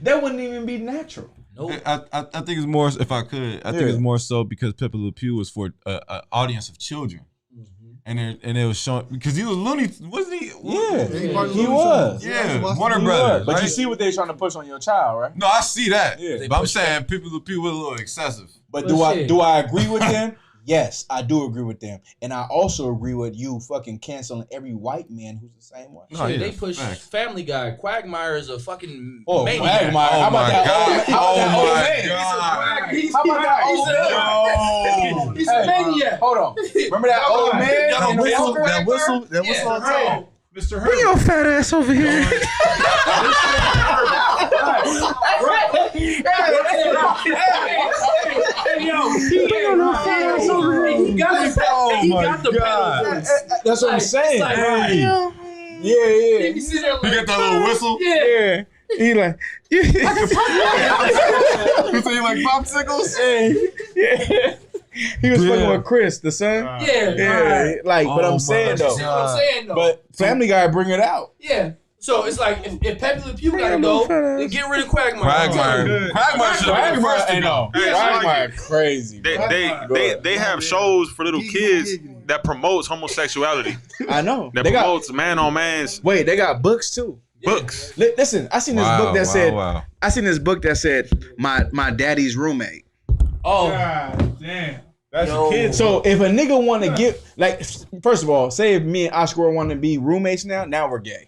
that wouldn't even be natural. Nope. I think it's more. If I could, I think it's more so because Pepe Le Pew was for an audience of children, and it was showing because he was Looney, wasn't he? Yeah, he he was. Yeah, Warner Brothers. But right? you see what they're trying to push on your child, right? No, I see that. Yeah. But I'm saying Pepe Le Pew was a little excessive. But Well, do I agree with them? Yes, I do agree with them, and I also agree with you fucking canceling every white man who's the same way. No, Shit, yeah, they push facts. Family Guy. Quagmire is a fucking Oh, maniac. Quagmire. How about that? God. How about that old man? He's a maniac. Hold on. Remember that old man? That in the whistle, poker? that whistle, that whistle on top. Mr. Herbert. fat ass over here. He got the pedal. That's what I'm saying. Yeah. He got that little whistle. Yeah. He like, You say you like popsicles? yeah. He was fucking with Chris, the son. Yeah. Like, but I'm saying though. But Family Guy bring it out. Yeah. So it's like if Pepe Le Pew gotta go, then get rid of Quagmire. Quagmire should have been first to go. Quagmire crazy. They have shows for little kids that promotes homosexuality. I know. That promotes man on man's. Wait, they got books too. Books. Listen, I seen this book that said. I seen this book that said my daddy's roommate. Oh, God damn. That's a kid. So if a nigga want to get like, first of all, say if me and Oscar want to be roommates now we're gay.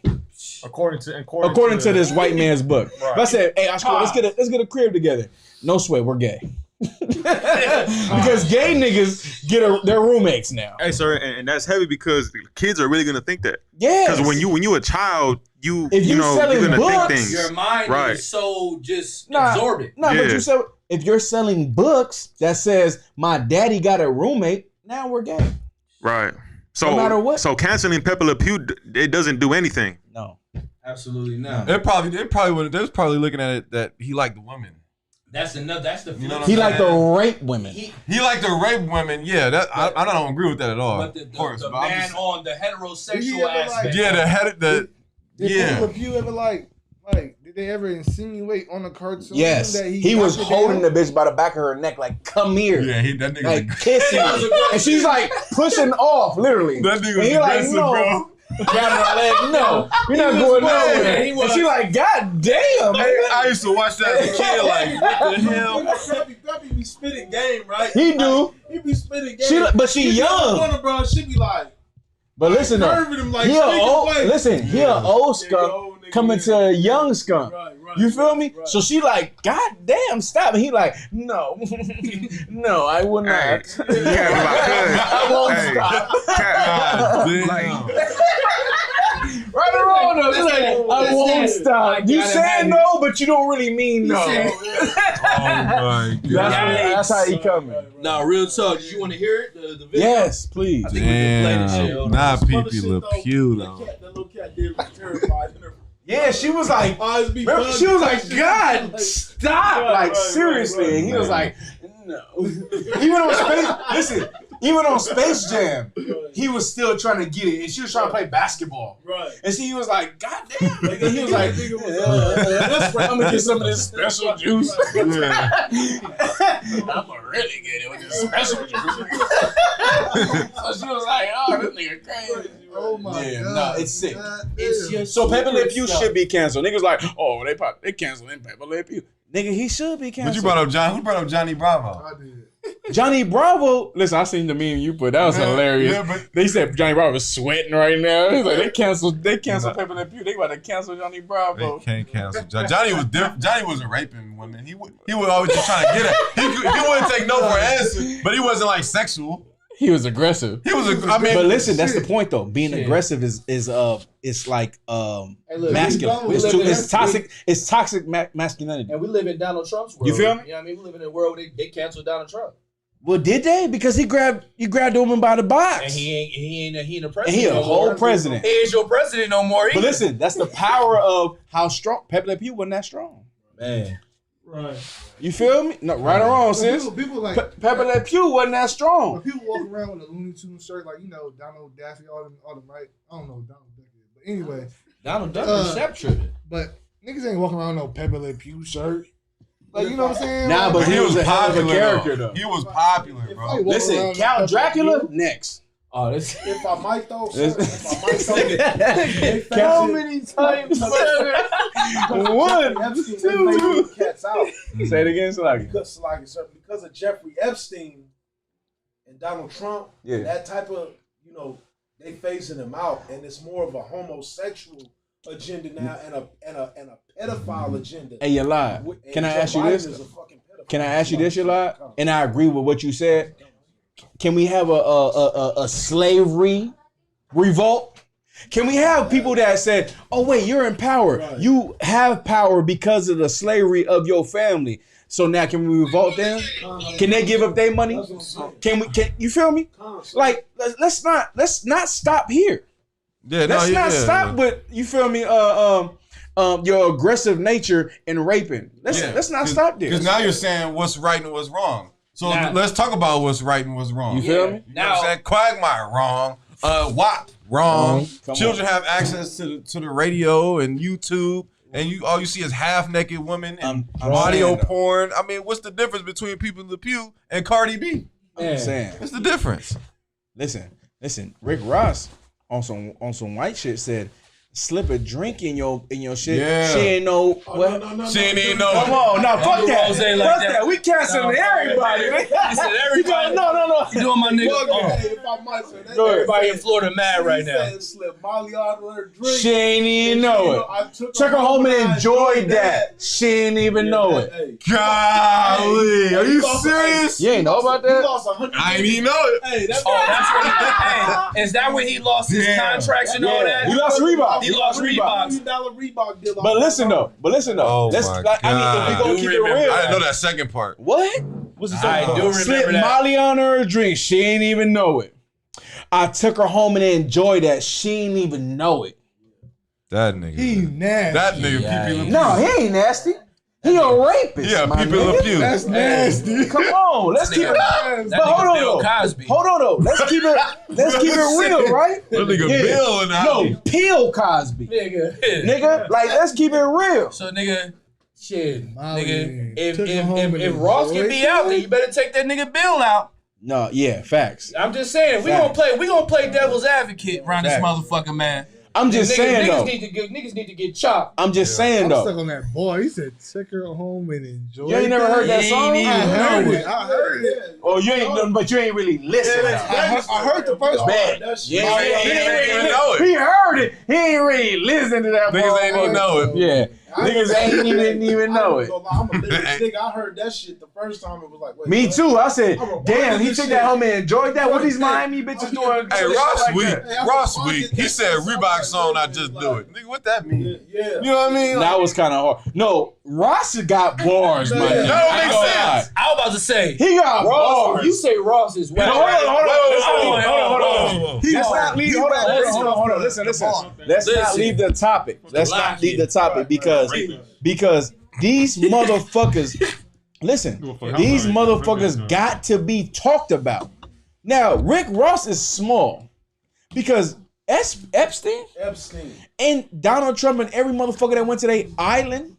According to this white man's book. Right. If I said, hey Oscar, let's get a crib together. No sweat, we're gay. Because gay niggas get their roommates now. Hey, sir, and that's heavy because kids are really gonna think that. Yeah. Because when you a child, you're selling gonna books, think things. your mind is so just absorbent. But if you're selling books that says my daddy got a roommate, now we're gay. Right. So no matter what. So canceling Pepe Le Pew, it doesn't do anything. No. Absolutely not. They was probably looking at it that he liked the women. That's the he liked the rape women. He liked the rape women. Yeah, I don't agree with that at all. But the man on the heterosexual aspect. Did Pepe Le Pew ever like did they ever insinuate on the cartoon? Yes, that he was holding the bitch by the back of her neck, like, come here. Yeah, that nigga like kissing her. And she's like pushing off, literally. That nigga was aggressive, bro. Grabbing her leg, no, you're not going nowhere. And she like, God damn, man. I used to watch that as a kid, like, what the hell? Pepe be spitting game, right? He do. He be spitting game. But she young. Corner, bro, she be like. But listen though, he an old skunk coming to a young skunk. Right, you feel me? Right. So she like, God damn, stop. And he like, no, no, I will not. I won't stop. Right or wrong though, it's like, I won't stop. You saying no, but you don't really mean no. Oh my God. That's how he coming. Now, real talk. Did you want to hear it? The video? Yes, please. I think we can play this shit. Not Pepe Le Pew though. That little cat did was terrified. Yeah, she was like, she was like, God, stop, like seriously. And he was like, no. Even on Space Jam, he was still trying to get it, and she was trying to play basketball. Right. And he was like, God damn. And he was like, I'm gonna get some of this special juice. I'm gonna really get it with this special juice. So she was like, oh, this nigga crazy. Oh my God. No, it's sick. It's just so Pepe Le Pew should be canceled. Niggas like, oh, they canceling Pepe Le Pew. Nigga, he should be canceled. But you brought up John. Who brought up Johnny Bravo? I did. Johnny Bravo. Listen, I seen the meme you put. That was hilarious. Yeah, but they said Johnny Bravo was sweating right now. He's like, they canceled Pepe Le Pew. They about to cancel Johnny Bravo. They can't cancel Johnny. Was different. Johnny wasn't raping women. He was always just trying to get it. He wouldn't take no for an answer, but he wasn't like sexual. He was aggressive. But listen, that's the point though. Being aggressive is it's like masculine. It's toxic. It's toxic masculinity. And we live in Donald Trump's world. You feel me? You know what I mean? We live in a world where they canceled Donald Trump. Well, did they? Because he grabbed the woman by the box. And he ain't a president. And he a whole president. He ain't your president no more. But listen, that's the power of how strong Pepe Le Pew wasn't that strong. Man. Right. You feel me? No, right or wrong, sis. People like Pepe Le Pew wasn't that strong. People walk around with a Looney Tunes shirt, like Donald Daffy, all them, right? I don't know who Donald Duck is, but anyway, Donald Duck is step tripping. But niggas ain't walking around with no Pepe Le Pew shirt. Like, you know what I'm saying? Nah, but he was a popular character though. He was popular, bro. Listen, Count Dracula next. Oh, this. If I might though, how many times? 1, 2. Cats out. Say it again, Slaggy. Because of Jeffrey Epstein and Donald Trump, that type of they phasing him out, and it's more of a homosexual agenda now and a pedophile agenda. Hey, you lied. Can I ask you this? Can I ask you this, you lied? And I agree with what you said. Can we have a slavery revolt? Can we have people that said, "Oh wait, you're in power. Right. You have power because of the slavery of your family." So now, can we revolt them? Can they give up their money? That's what I'm saying. Can we? Can you feel me? Concept. Like, let's not stop here. Yeah, Let's not stop with, you feel me? Your aggressive nature in raping. Let's not stop there. Because now you're saying what's right and what's wrong. So Now- let's talk about what's right and what's wrong. You feel me? You know what I'm saying? Quagmire, wrong. WAP, wrong. Come Children have access to the radio and YouTube, and all you see is half-naked women and I'm audio saying, though. porn. I mean, what's the difference between People in the Pew and Cardi B? I'm saying. What's the difference? Listen. Rick Ross on some white shit said, slip a drink in your shit. Yeah. She ain't know what. She ain't even know. Come on, no, fuck that. Rose like Fuck that. that. We canceling everybody. He said everybody. No. You doing my nigga? Hey, if I might say that, Go ahead. Everybody in Florida mad right now. Said, slip Molly out of her drink. She ain't even know it. I took Took her home and I enjoyed that. She ain't even know it. Hey, Golly, are you lost- serious? You ain't know about He that? lost 100. I ain't even know it. Hey, that's Oh, that's when he, is that when he lost his Damn. contracts and all that? He lost Reebok. He lost Reebok. $100 Reebok deal. But listen though. Oh Let's. my I mean, if we God. gonna Do keep it remember. real. I didn't know that second part. What? What's the I song? do remember Slip that. Molly on her drink. She ain't even know it. I took her home and enjoyed that. She ain't even know it. That nigga. He nasty. That nigga, Yeah, Pee Pee Le Pew. No, he ain't nasty. He a rapist. Yeah, my Pee Pee Le nigga. Pew. That's nasty. Come on, let's keep it. That But hold nigga on Bill though. Cosby. Hold on though. Let's keep it real, right? That nigga Yeah. Bill in the house. No, Bill Cosby, nigga. Like, let's keep it real. So nigga, shit, Molly nigga. took him home and If Ross can enjoyed be out there, you better take that nigga Bill out. No, yeah, facts. I'm just saying, we gonna play devil's advocate around this Facts. motherfucking man. I'm just saying though. Niggas need to get chopped. I'm just saying I'm though. stuck on that boy. He said, "Take her home and enjoy." You ain't never heard that song? I heard it. I heard it. Oh, you ain't, but you ain't really listened. I heard the first Bad. part. Yeah, He ain't even know it. He heard it. He ain't really listened to that. Niggas ain't even know it. Yeah, niggas ain't even know it. I'm a lyrics nigga. I heard that shit the first time. It was like, wait, Me what? too. I said, I'm a damn, part he of took this that shit. home and enjoyed that. What these Hey, Miami bitches doing? Hey, Shit Ross like weak. that. Hey, I'm Ross a weak. fucking- He said Reebok song, I just do it. Nigga, what that mean? Yeah. You know what I mean? That was kind of hard. No, Ross got bars, man. No, it makes sense. I was about to say, He got Ross. bars. You say Ross is whack. Hold on. Whoa. Let's not leave. Hold on. Listen. Let's not leave the topic. Let's not leave the topic because these motherfuckers. Listen, these motherfuckers got to be talked about. Now, Rick Ross is small because Epstein and Donald Trump and every motherfucker that went to their island.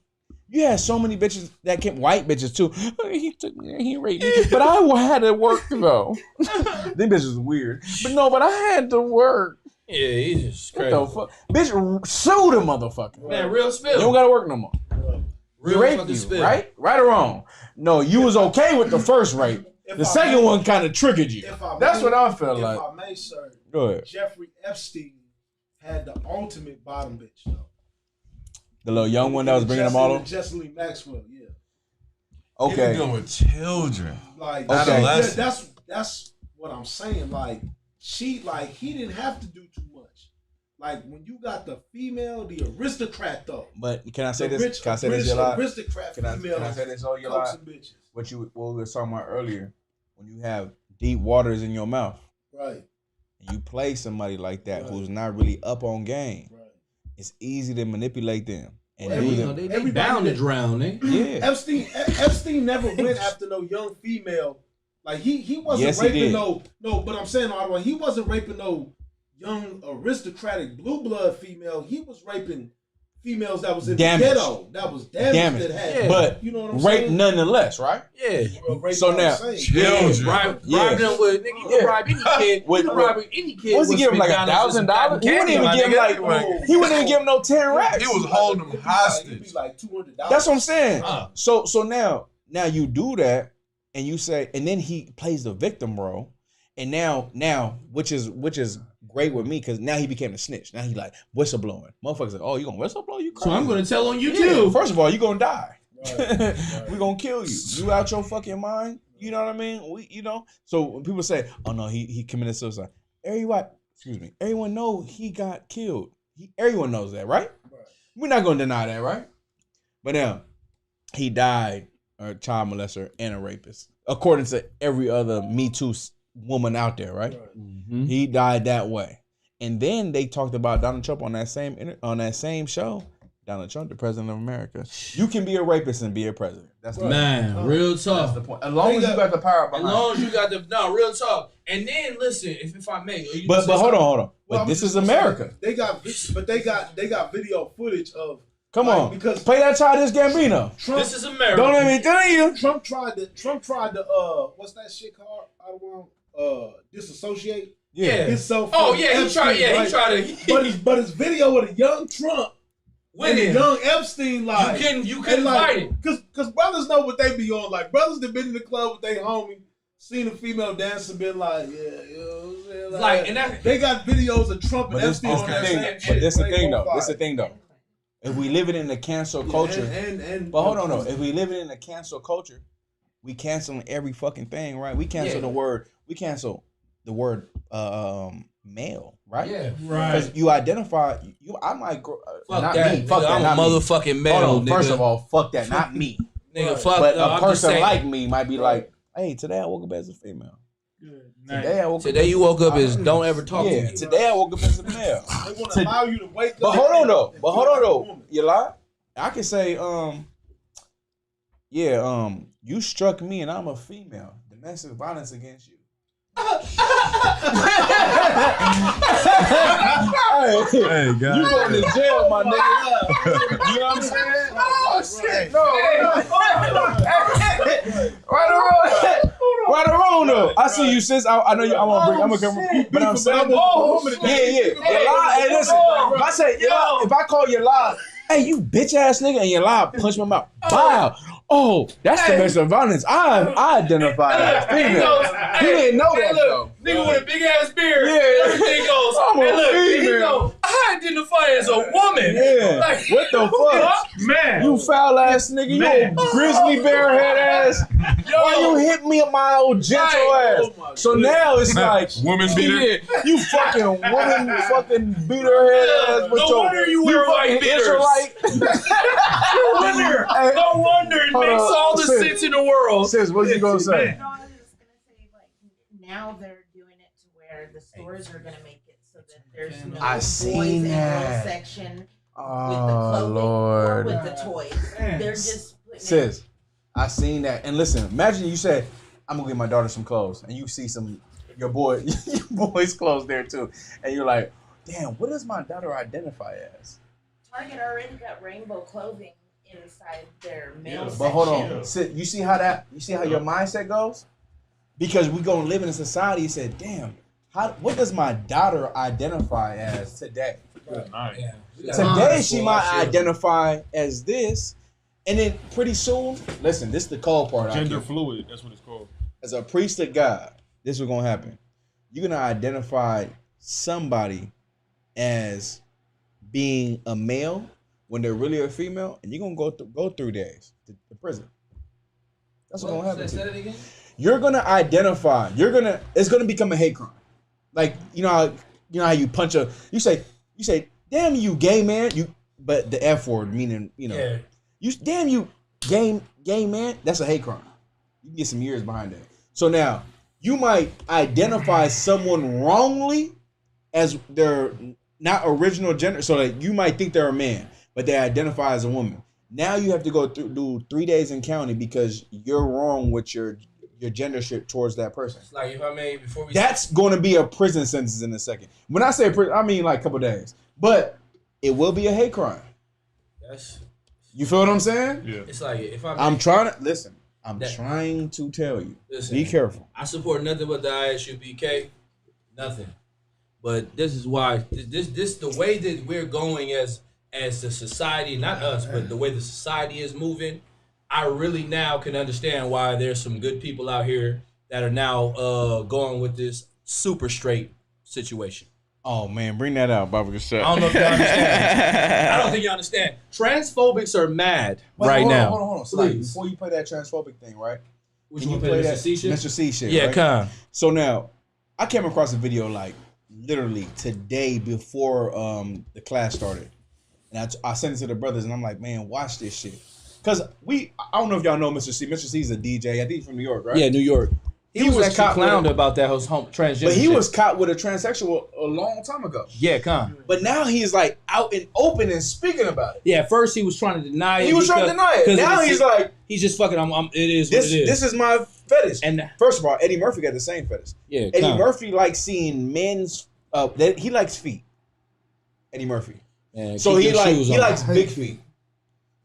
You had so many bitches that came, white bitches too. He took me, he raped me, but I had to work though. Them bitches was weird, but I had to work. Yeah, he's just What crazy. the fuck, bitch? Sue the motherfucker. Man, real You spill. don't gotta work no more. Real He raped fucking you, spill. right? Right or wrong? No, you was okay with the first rape. The second one kind of triggered you. That's what I felt like. If I may, sir, Go ahead. Jeffrey Epstein had the ultimate bottom bitch, though. The little young one that was bringing them all over. Jesselyn Maxwell, yeah. Okay. Dealing with children. Like, Okay. Adolescents. that's what I'm saying. Like, he didn't have to do too much. Like, when you got the female, the aristocrat, though. But can I say The this? rich, Can I say this? British Your lie? aristocrat Can I female. say this? Oh, your coax lie. and bitches. What we were talking about earlier, when you have deep waters in your mouth, Right, and you play somebody like that Right. who's not really up on game, right. it's easy to manipulate them and Well, do You them. know, they Everybody bound to that- drown, eh? Yeah. Epstein never went after no young female. Like he wasn't Yes, he raping did. no. But I'm saying all the way, he wasn't raping no young aristocratic blue blood female. He was raping females that was in Damaged. the ghetto, that was damaged, that had. But you know what I'm rape saying? nonetheless, right? Yeah. Rape, So what I'm now- saying. Children. Bribe Yeah. them with, nigga, you can Yeah. bribe any kid. With- You can bribe any kid. What's he with give him, like McDonald's and some $1,000? He wouldn't even my give him nigga. like he wouldn't even give him no 10 racks. He was holding them It'd be hostage. like $200. That's what I'm saying. Uh. So now you do that, and you say, and then he plays the victim role, and now which is great with me because now he became a snitch. Now he like whistleblowing. Motherfuckers like, oh, you gonna whistleblow? You crazy? So I'm gonna tell on you Yeah, too. First of all, you gonna die. Right. We gonna kill you. You out your fucking mind? You know what I mean? So when people say, oh no, he committed suicide. Everybody, excuse me, everyone know he got killed. Everyone knows that, right? We're not gonna deny that, right? But now, he died a child molester and a rapist, according to every other Me Too woman out there, right? Mm-hmm. He died that way. And then they talked about Donald Trump on that same show. Donald Trump, the president of America. You can be a rapist and be a president. That's the man. Real talk. That's the point. As long as you got the power behind. As long as you got the real talk. And then listen, if I may. But hold on. But this is America. They got video footage of. Come on, because play that Childish Gambino. Trump, this is America. Don't let me tell you. Trump tried to what's that shit called? I don't want disassociate. Yeah. Himself. Oh yeah, he tried. Yeah, right? he tried to. But his video with a young Trump with a young Epstein, like you couldn't fight it. Cause brothers know what they be on. Like brothers that been in the club with their homie, seen a female dance and been like, yeah, you know what I'm saying? Like and that, they got videos of Trump and Epstein on that same shit. But this the thing though. If we live it in the cancel culture, but hold on though. If we live it in the cancel culture, we canceling every fucking thing, right? We cancel the word. We cancel the word male, right? Yeah, right. Because you identify. I might grow. Fuck not that. me. Fuck nigga, that. I'm Not a motherfucking male. Hold on, nigga. first of all, fuck that. Not me. Nigga, fuck. But a I'm just person saying. like me might be like, hey, today I woke up as a female. Today you woke up as don't ever talk to me. Today I woke up as a male. They want to allow you to wake up. But hold on though. You lie? I can say, you struck me and I'm a female. Domestic violence against you. Hey, guys. You going to jail, my nigga. You know what I'm saying? Oh shit, no. Right or wrong though. I see you, sis. I know you. I'm gonna come. But I'm saying, yeah. Hey, listen. If I call you lie, hey, you bitch ass nigga, and you lie, punch my mouth. Wow. Oh, that's domestic violence. I identify as female. He didn't know that though. Nigga with a big ass beard. Yeah. Everything goes. I'm a Hey, female. look, I identify as a woman. Yeah. Like, What the fuck? Man. You foul ass nigga. You old grizzly bear head ass. Why you hit me with my old gentle ass? So now it's like Woman beater. yeah, you fucking woman fucking beater head ass. With no your, wonder you wear white fucking beaters. Israelite. No wonder. No wonder it Hold makes on, all the sis. sense in the world. Sis, what you gonna say? No, I was just gonna say like now they're doing it to where the stores are gonna make it so that there's no I boys seen and that. girls section with the Oh clothing or Lord. with the toys. They're just putting Sis, I seen that. And listen, imagine you said, I'm gonna get my daughter some clothes, and you see your boy's clothes there too. And you're like, damn, what does my daughter identify as? Target already got rainbow clothing inside their male section. But hold on. Sis, you see how your mindset goes? Because we gonna live in a society and say, damn, what does my daughter identify as today? Yeah. Today she might identify as this, and then pretty soon, listen, this is the cold part. Gender fluid. That's what it's called. As a priest of God, this is what's gonna happen. You're gonna identify somebody as being a male when they're really a female, and you're gonna go through days to prison. That's what's gonna happen. Say that again? You're gonna identify. It's gonna become a hate crime. Like you know how you punch you say, damn you gay man. But the F word meaning Yeah. damn you gay man. That's a hate crime. You can get some years behind that. So now you might identify someone wrongly as their not original gender. So that you might think they're a man, but they identify as a woman. Now you have to do 3 days in county because you're wrong with your gender shit towards that person. It's like if I may before we. That's going to be a prison sentence in a second. When I say prison, I mean like a couple days. But it will be a hate crime. You feel what I'm saying? Yeah. It's like if I'm trying to listen. I'm trying to tell you. Listen, be careful. I support nothing but the ISUPK. Nothing. But this is why this the way that we're going as the society, not us, but the way the society is moving. I really now can understand why there's some good people out here that are now going with this super straight situation. Oh man, bring that out, Baba Cassette. I don't know if you understand. I don't think you understand. Transphobics are mad right now. Hold on. So like, before you play that transphobic thing, right? Which one? Play Mr. C shit? Mr. C shit. Yeah, right? come. So now, I came across a video like literally today before the class started, and I sent it to the brothers, and I'm like, man, watch this shit, cause I don't know if y'all know Mr. C. Mr. C's a DJ. I think he's from New York, right? Yeah, New York. He was actually clowned about that whole transgender. But he shit. was caught with a transsexual a long time ago. Yeah, come. But now he's like out and open and speaking about it. Yeah, at first he was trying to deny it. He was trying to deny it. Now he's like, he's just fucking. It is this, what it is. This is my fetish. And first of all, Eddie Murphy got the same fetish. Yeah, Eddie Murphy likes seeing men's. He likes feet. Eddie Murphy. Man, so he likes big feet.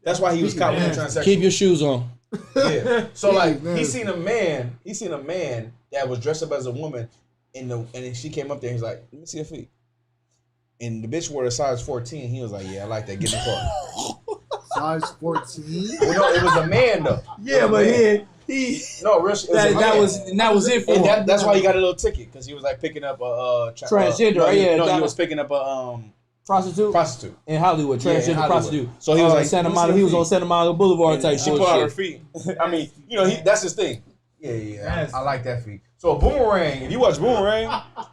That's why he was caught with a transsexual. Keep your shoes on. Yeah. So like he seen a man that was dressed up as a woman and then she came up there and he's like, let me see your feet. And the bitch wore a size 14. He was like, yeah, I like that. Get in the car. Size 14? Well, no, it was a man though. Yeah, but he no, real, that was it for him. That's why he got a little ticket, because he was like picking up a transgender. He was picking up a prostitute in Hollywood, transgender prostitute. So he was like Santa Monica. He was on Santa Monica Boulevard type shit. She put out her feet. I mean, that's his thing. Yeah. I like that feet. So Boomerang, if you watch Boomerang,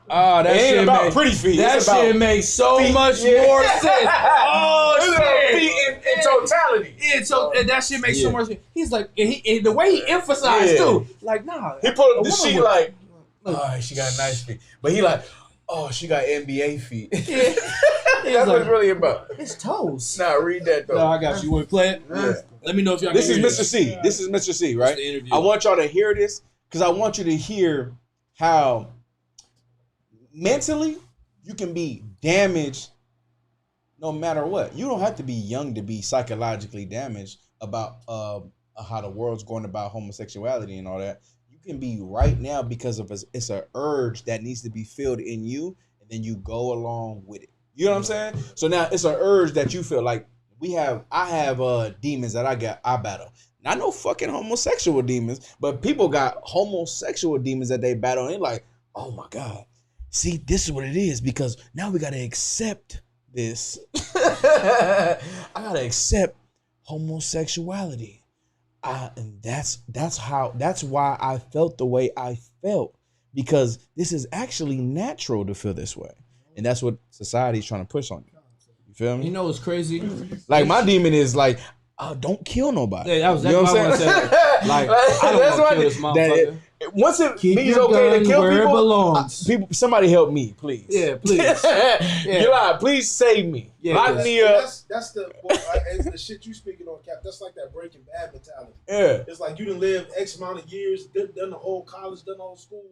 that it ain't shit about pretty feet. That shit makes so much more sense. Oh shit! Feet in totality. Yeah, so that shit makes so much sense. He's like, and the way he emphasized too, like, nah. He put up the sheet like, oh, she got nice feet, but he like, oh, she got NBA feet. Yeah. That's what it's really about. It's toes. Nah, read that though. No, I got you. Want to play it? Yeah. Let me know if y'all. This can is hear Mr. C. This. This is Mr. C. Right? The interview. I want y'all to hear this because I want you to hear how mentally you can be damaged no matter what. You don't have to be young to be psychologically damaged about how the world's going about homosexuality and all that. You can be right now because of it's an urge that needs to be filled in you, and then you go along with it. You know what I'm saying? So now it's an urge that you feel like I have demons that I battle. Not no fucking homosexual demons, but people got homosexual demons that they battle, and they're like, oh my God. See, this is what it is, because now we gotta accept this. I gotta accept homosexuality. And that's why I felt the way I felt, because this is actually natural to feel this way. And that's what society's trying to push on you. You feel me? You know what's crazy? Like my demon is like, don't kill nobody. Yeah, that was exactly what I said. Like, I don't want to kill this motherfucker. Once it Keep means your okay to gun kill where people, it belongs. Somebody help me, please. Yeah, please. Yeah. Please save me. Yeah, Lock me up. That's the the shit you speaking on, Cap. That's like that Breaking Bad mentality. Yeah. It's like you done lived X amount of years, done the whole college, done the whole school.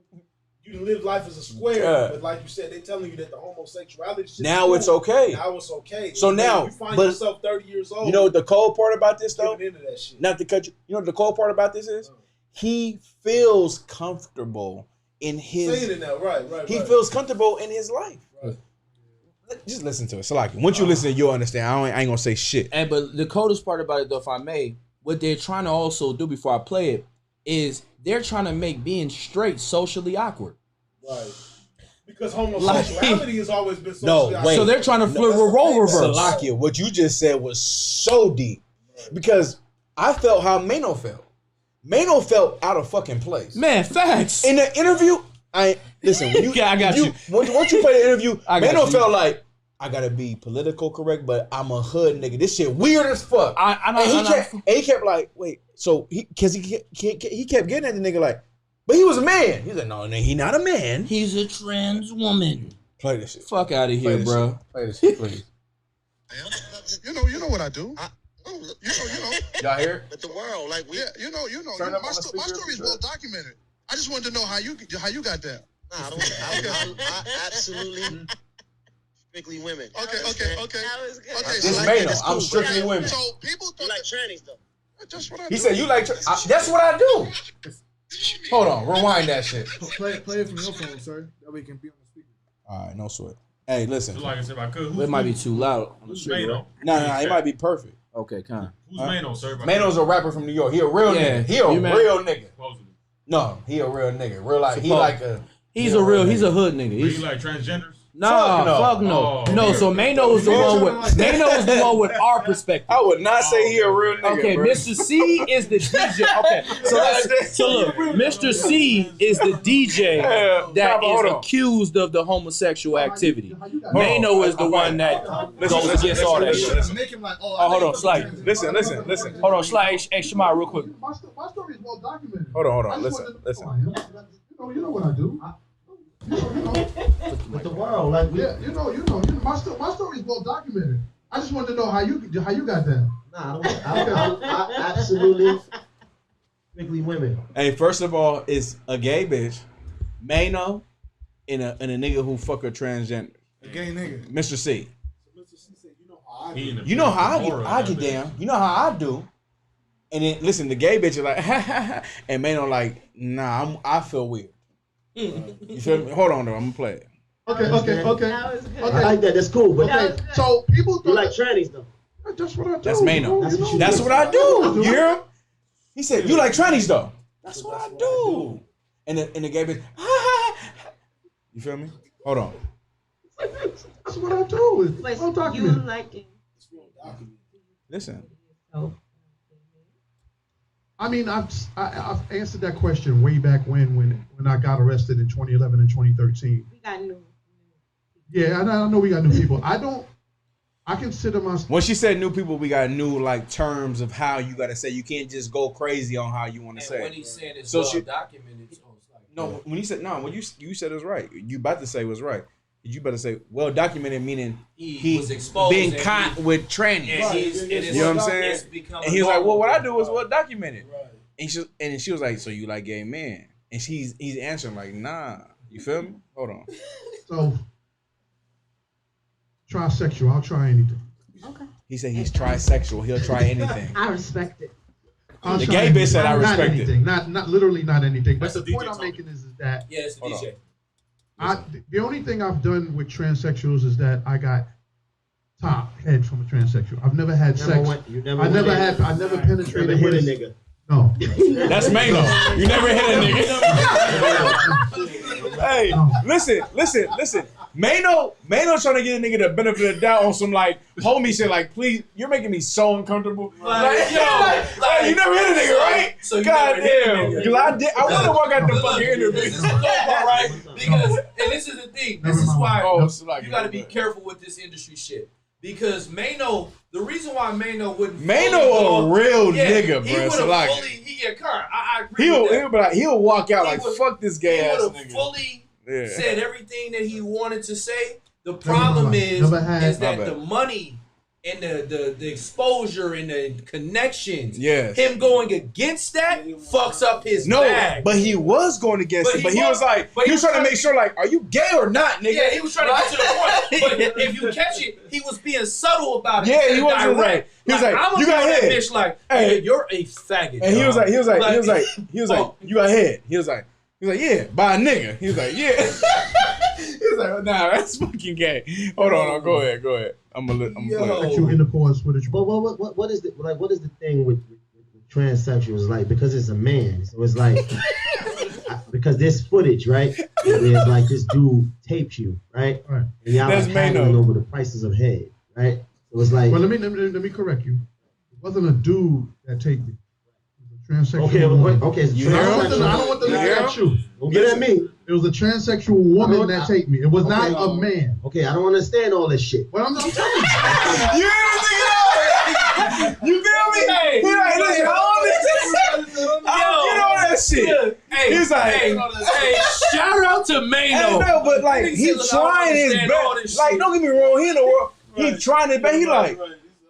You done live life as a square, but like you said, they telling you that the homosexuality shit Now it's okay. Now it's okay. So now, you find yourself 30 years old. You know what the cold part about this though? Into that shit. Not to cut you. You know what the cold part about this is? He feels comfortable in his. Saying it now, right. He feels comfortable in his life. Right. Just listen to it. So like, once you listen, you'll understand. I ain't gonna say shit. But the coldest part about it, though, if I may, what they're trying to also do before I play it is they're trying to make being straight socially awkward. Right. Because homosexuality has always been socially awkward. Wait. So they're trying to flip a role reverse. Salakia, what you just said was so deep. Because I felt how Mano felt. Mano felt out of fucking place. Man, facts. In the interview, listen. When you, I got you. Once you play the interview, Mano you. felt like, I gotta be political correct, but I'm a hood nigga. This shit weird as fuck. He kept like, wait, so he kept getting at the nigga like, but he was a man. He's like, no, he not a man. He's a trans woman. Play this shit. Fuck out of here, bro. Play this shit, please. You know what I do. You know. Y'all hear it? But the world, like we, you know. My story is well documented. I just wanted to know how you got there. Nah, I absolutely strictly women. Okay. That was good. Okay, This so Mano, I'm strictly women. So people You like trannies though. That's what I He do. said you like. That's what I do. Hold on, rewind that shit. Play it from your phone, sir. That way you can be on the speaker. All right, no sweat. Hey, listen. Like I said, if I could. It might be too loud. Who's Mano? No, it might be perfect. Okay, kind. Who's Mano, sir? Mano's a rapper from New York. He a real nigga. He a real nigga. No, he a real nigga. Real life. He like a. He's a hood nigga. He's like transgenders. Nah, fuck no. No, so Mano is the one with our perspective. I would not say he a real nigga. Okay, bro. Mr. C is the DJ. Okay, so look, Mr. C is the DJ that is accused of the homosexual activity. Mano is the one that goes against all that shit. Make him like, Oh, hold on, Slight. Listen. Hold on, Slight. Hey, Shamar, real quick. My story is well documented. Hold on. I just Listen. wanted to know who I am. You know what I do. With the world, like Yeah, you know. My story is well documented. I just wanted to know how you got that. Nah, I absolutely strictly women. Hey, first of all, it's a gay bitch, Mano, and a nigga who fuck a transgender. A gay nigga. Mr. C. He You know how I get down. You know how I do. And then listen, the gay bitch is like, and Mano like, nah, I feel weird. You feel me? Hold on though, I'm gonna play it. Okay. I like that. That's cool. But Okay, so people you like trannies though. That's what I do. That's Mano. That's what I do. You hear him? He said, you like trannies though. That's what I do. And the gay bitch, you feel me? Hold on. That's what I do. It's well documented. Listen. I mean, I've answered that question way back when I got arrested in 2011 and 2013. We got new. Yeah, I know we got new people. I consider myself. When she said new people, we got new like terms of how you gotta say. You can't just go crazy on how you want to say. When he said it's So well she- documented, so it's like, No, when he said no, when you said it was right. You about to say it was right. You better say well documented, meaning he was exposed being and caught with trannies. And You know what I'm saying? it's become And he was like, normal. well, what I do is well documented. Right. And she was like, so you like gay men? And he's answering like, nah. You feel me? Hold on. So, trisexual. I'll try anything. Okay. He said he's trisexual. He'll try anything. I respect it. I'll The try gay bitch said I not respect it. anything. Not literally not anything. But That's the the point DJ I'm making is that Yeah, it's the DJ. the only thing I've done with transsexuals is that I got top head from a transsexual. I've never had sex. I never penetrated hit a with nigga. No. That's Mano. You never hit a nigga. Hey, listen. Mano trying to get a nigga the benefit of the doubt on some like homie shit. Like, please, you're making me so uncomfortable. Like, you never hit a nigga, right? So you God never hit a damn. nigga. Cause I did. I want to walk out the Look, fucking interview. This is the dope part, right? Because, and this is the thing. This is why you got to be careful with this industry shit. Because Mano, the reason why Mano wouldn't Mano a real nigga, he bro. would've So like, fully, I agree with that. he'll walk out He like would- fuck this gay He ass would have nigga. fully Yeah. said everything that he wanted to say. The problem mind. is Never had- that My bad. the money and the exposure and the connections, Yes. him going against that fucks up his No, bag. but he was going against it. But he was like, he was trying to make sure, like, are you gay or not, nigga? Yeah, he was trying to get to the point. But if you catch it, he was being subtle about it. Yeah, he instead of wasn't direct. like, he was like, I'm you got that head. bitch like, Hey. hey, you're a faggot. And he was like, Oh. you got head. He was like, yeah, by a nigga. He was like, yeah. He was like, nah, that's fucking gay. Hold on, go ahead. I'm play. Sexual intercourse with a But what is the thing with transsexuals like? Because it's a man, so it's like because there's footage, right? There's like this dude tapes you, right? Right. And y'all That's like haggling Mano. over the prices of head, right? So it's like Well, let me correct you. It wasn't a dude that taped me. It was a transsexual okay, woman. okay. It's You hear him? I don't want the You hear nigga at you. Don't get at me. It was a transsexual woman that taped me. It was not a man. Okay, I don't understand all this shit. But I'm telling you. You hear this nigga? You feel me? Hey, He like, listen, I don't get all that shit. Hey, He's like, hey, shout out to Mano. I know, but like, Niggas he say, look, I don't trying his understand all this best. Like, shit. don't get me wrong, he in the world. He trying his best. He like,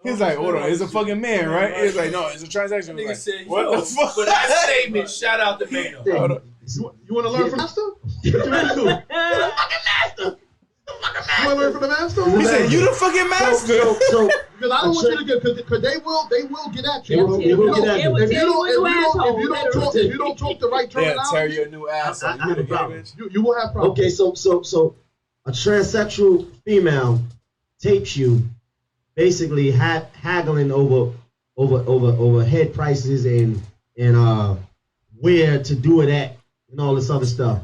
he's like, hold on, it's a fucking man, right? He's like, no, it's a transaction. Nigga Like, said, what yo, the fuck? for that statement, shout out to Mano. Hold on. You want to learn from the master? What you want to do? You want to learn from the master? He said, you the fucking master. So Because I don't want you to get, because they will get at you. They will get at you. If you don't talk the right Yeah, tear terminology, your new ass I up. have a problem. you will have problems. Okay, so a transsexual female tapes you, basically haggling over head prices and where to do it at and all this other stuff.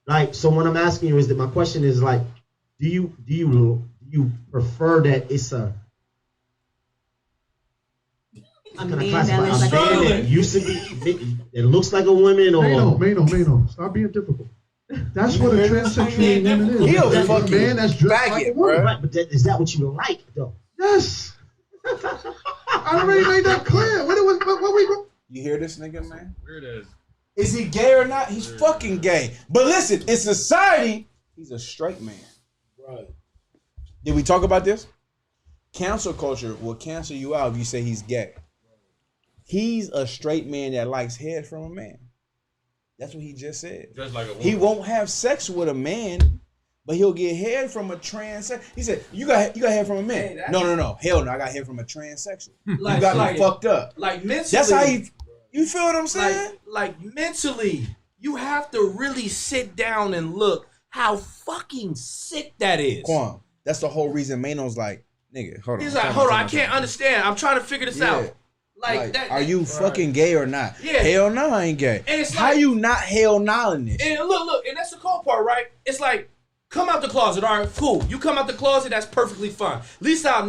Like, so what I'm asking you is that my question is like, Do you prefer that it's a A can I man classify that looks a like man that used to be that looks like a woman or Mano, stop being difficult. That's what a transsexual woman is. He a That's a fucking man that's dressed like a woman. Right, but is that what you like though? Yes. I already made that clear. What we You hear this nigga, man? Weird as. Is he gay or not? He's fucking gay. But listen, in society, he's a straight man. Right. Did we talk about this? Cancel culture will cancel you out if you say he's gay. He's a straight man that likes head from a man. That's what he just said. Just like a woman. He won't have sex with a man, but he'll get head from a transsexual. He said, "You got head from a man." Hey, no, hell no. I got head from a transsexual. Like- you got like- me fucked up. Like mentally. That's how you feel what I'm saying? Like mentally, you have to really sit down and look how fucking sick that is. Quan, that's the whole reason Mano's like, nigga, hold on. He's like, hold on, I can't understand. I'm trying to figure this out. Like that. Are you fucking gay or not? Yeah. Hell no, I ain't gay. And it's How like- you not hell no in this? And look, and that's the cool part, right? It's like, come out the closet, all right, cool. You come out the closet, that's perfectly fine. At least I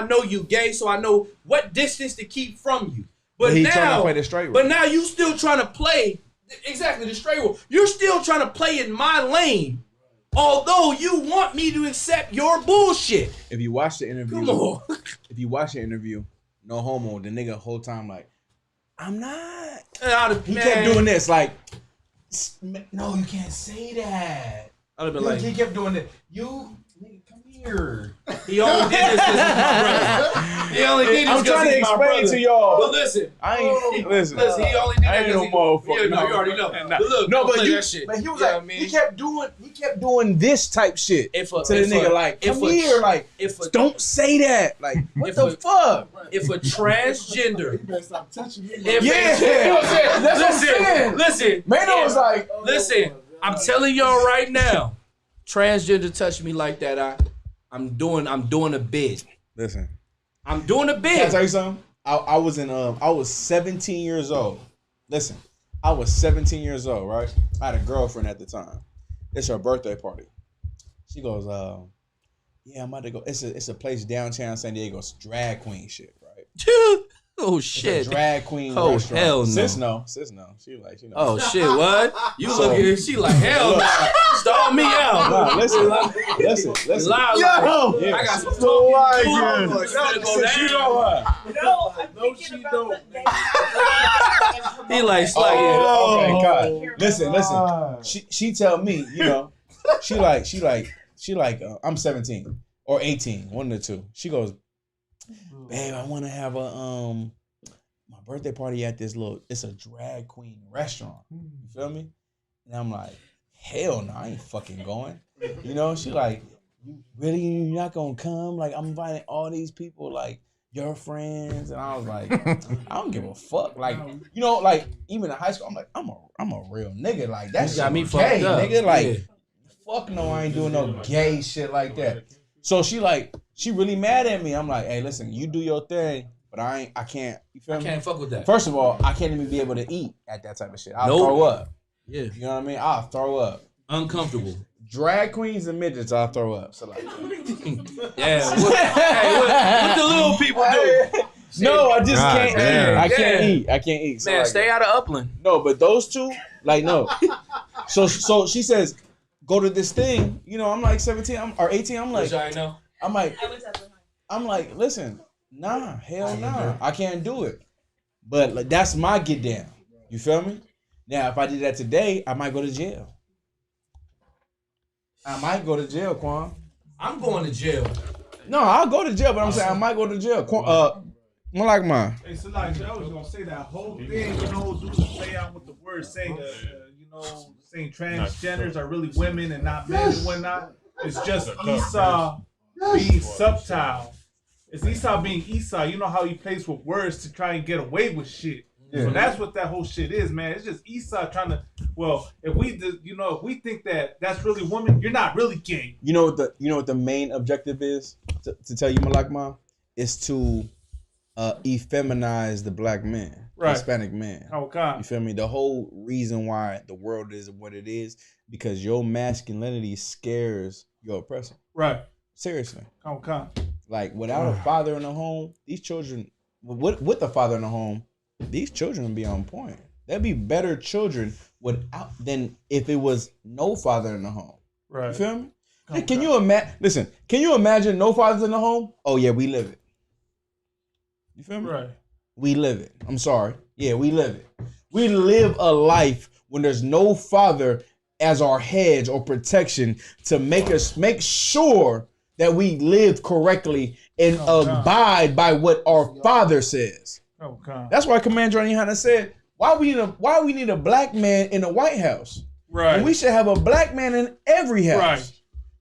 know you gay, so I know what distance to keep from you. But he now, trying to play the straight role. But now you still trying to play exactly the straight role. You're still trying to play in my lane, although you want me to accept your bullshit. If you watch the interview, Come on. If you watch the interview, no homo, the nigga whole time like, I'm not. He kept doing this like, no, you can't say that. I'd have been like, He kept doing it. You, nigga, come here. he only did this because he's my brother. He only did this I'm because trying to he's my explain brother. to y'all. But listen, I ain't listen. he only did I that ain't because no motherfucker. Yeah, no, you already know. But look, No, but play you, that shit. but he was You know like, what I mean? he kept doing this type shit to the nigga like, come here, like, don't say that, like, what the fuck? If a transgender, You better stop touching me. That's what I'm saying. listen, Mano was like, listen, I'm telling y'all right now, transgender touch me like that, I'm doing a bid. Listen, I'm doing a bid. can I tell you something? I was 17 years old. Listen, I was 17 years old, right? I had a girlfriend at the time. It's her birthday party. She goes, yeah, I'm about to go. It's a place downtown San Diego. It's drag queen shit, right? Oh It's shit. a drag queen Oh, restaurant. hell no. Sis no. She like, she know. Oh shit, what? You So- look at her, she like, hell no. Stall me out. Nah, listen. Loud, Yo, like, I got some so talking like, to. It's gonna go Sis, you down. know what? No, I'm thinking about He like, Oh, okay, Oh. God. Listen. She tell me, you know, she like, I'm 17 or 18, one of the two. She goes, babe, I want to have my birthday party at this it's a drag queen restaurant. You feel me? And I'm like, hell no, I ain't fucking going. You know, she like, you really, you're not gonna come? Like, I'm inviting all these people, like, your friends. And I was like, I don't give a fuck. Like, you know, like, even in high school, I'm like, I'm a real nigga. Like, that You shit got me gay, fucked up. nigga. Like, Yeah. fuck no, I ain't doing no gay shit like that. So she really mad at me. I'm like, hey, listen, you do your thing, but I can't. You feel me? I can't fuck with that. First of all, I can't even be able to eat at that type of shit. I'll Nope. throw up. Yeah. You know what I mean? I'll throw up. Uncomfortable. Drag queens and midgets, I'll throw up. So like, Yeah. What the little people do? no, I just God can't damn. eat. I can't Yeah. eat. I can't eat. So Man, like, stay out of Upland. No, but those two, like, no. So she says, go to this thing. You know, I'm like 17 or 18. I'm like, Which I know. I'm like, listen, nah, hell nah. I can't do it. But like, that's my get down. You feel me? Now, if I did that today, I might go to jail. I might go to jail, Quan. I'm going to jail. No, I'll go to jail, but I'm saying I might go to jail. More like mine. Hey, so like, I was gonna say that whole thing, you know, dudes play out with the word saying, you know, saying transgenders are really women and not men and whatnot. It's just Esau being subtle. It's Esau being Esau. You know how he plays with words to try and get away with shit. Yeah. So that's what that whole shit is, man. It's just Esau trying to. Well, if we think that that's really woman, you're not really gay. You know what the main objective is to tell you, Malakma, is to effeminize the black man, Right. Hispanic man. How come? You feel me? The whole reason why the world is what it is because your masculinity scares your oppressor. Right. Seriously. Come. Like without a father in the home, these children with the father in the home, these children would be on point. They'd be better children without than if it was no father in the home. Right. You feel me? Hey, can you imagine? Listen, can you imagine no fathers in the home? Oh yeah, we live it. You feel me? Right. We live it. I'm sorry. Yeah, we live it. We live a life when there's no father as our hedge or protection to make sure that we live correctly and abide by what our father says. Oh God. That's why Commander Johnny said, why we need a black man in the White House? Right. And we should have a black man in every house. Right.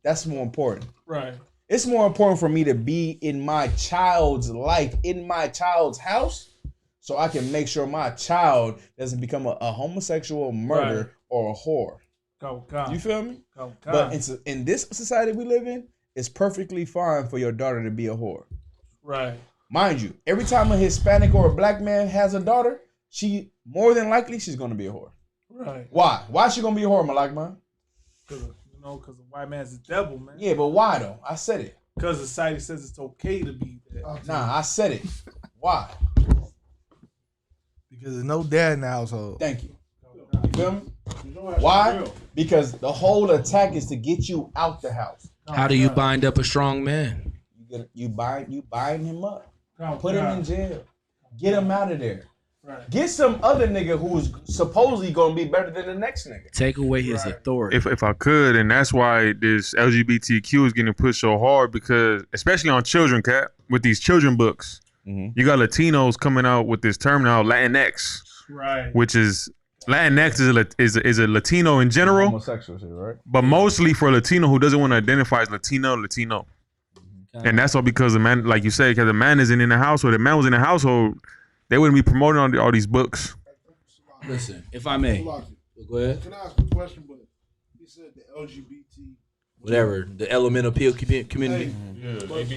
That's more important. Right. It's more important for me to be in my child's life, in my child's house, so I can make sure my child doesn't become a homosexual, murderer, or a whore. You feel me? But in this society we live in, it's perfectly fine for your daughter to be a whore. Right. Mind you, every time a Hispanic or a black man has a daughter, she more than likely she's gonna be a whore. Right. Why? Why is she gonna be a whore, Malak, man? Because the white man's the devil, man. Yeah, but why though? I said it. Because society says it's okay to be there. Nah, I said it. Why? Because there's no dad in the household. Thank you. You feel me? Why? Because the whole attack is to get you out the house. How do you bind up a strong man? You bind him up. Put him in jail. Get him out of there. Right. Get some other nigga who's supposedly gonna be better than the next nigga. Take away his authority. If I could, and that's why this LGBTQ is getting pushed so hard, because especially on children, Cap, with these children books, you got Latinos coming out with this term now, Latinx, right? Which is Latinx is a Latino in general, homosexual shit, right? But mostly for a Latino who doesn't want to identify as Latino. And that's all because the man, like you say, because the man isn't in the household. If the man was in the household, they wouldn't be promoting all these books. Listen, if I may, go ahead. Can I ask a question? But he said the LGBT, whatever, the elemental community. A, B, C,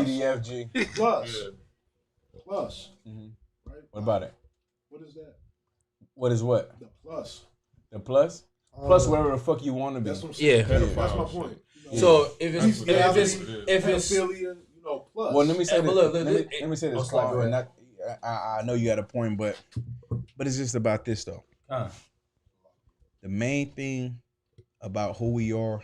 D, F, G. Plus. Right? What about it? What is that? What is what? The plus. The plus? Plus whatever the fuck you want to be. That's what I'm saying. Yeah. That's my point. So if it's pedophilia, you know, plus. Well, let me say Hey, this. but look, Let me say this, Clark, and I know you had a point, but it's just about this though. The main thing about who we are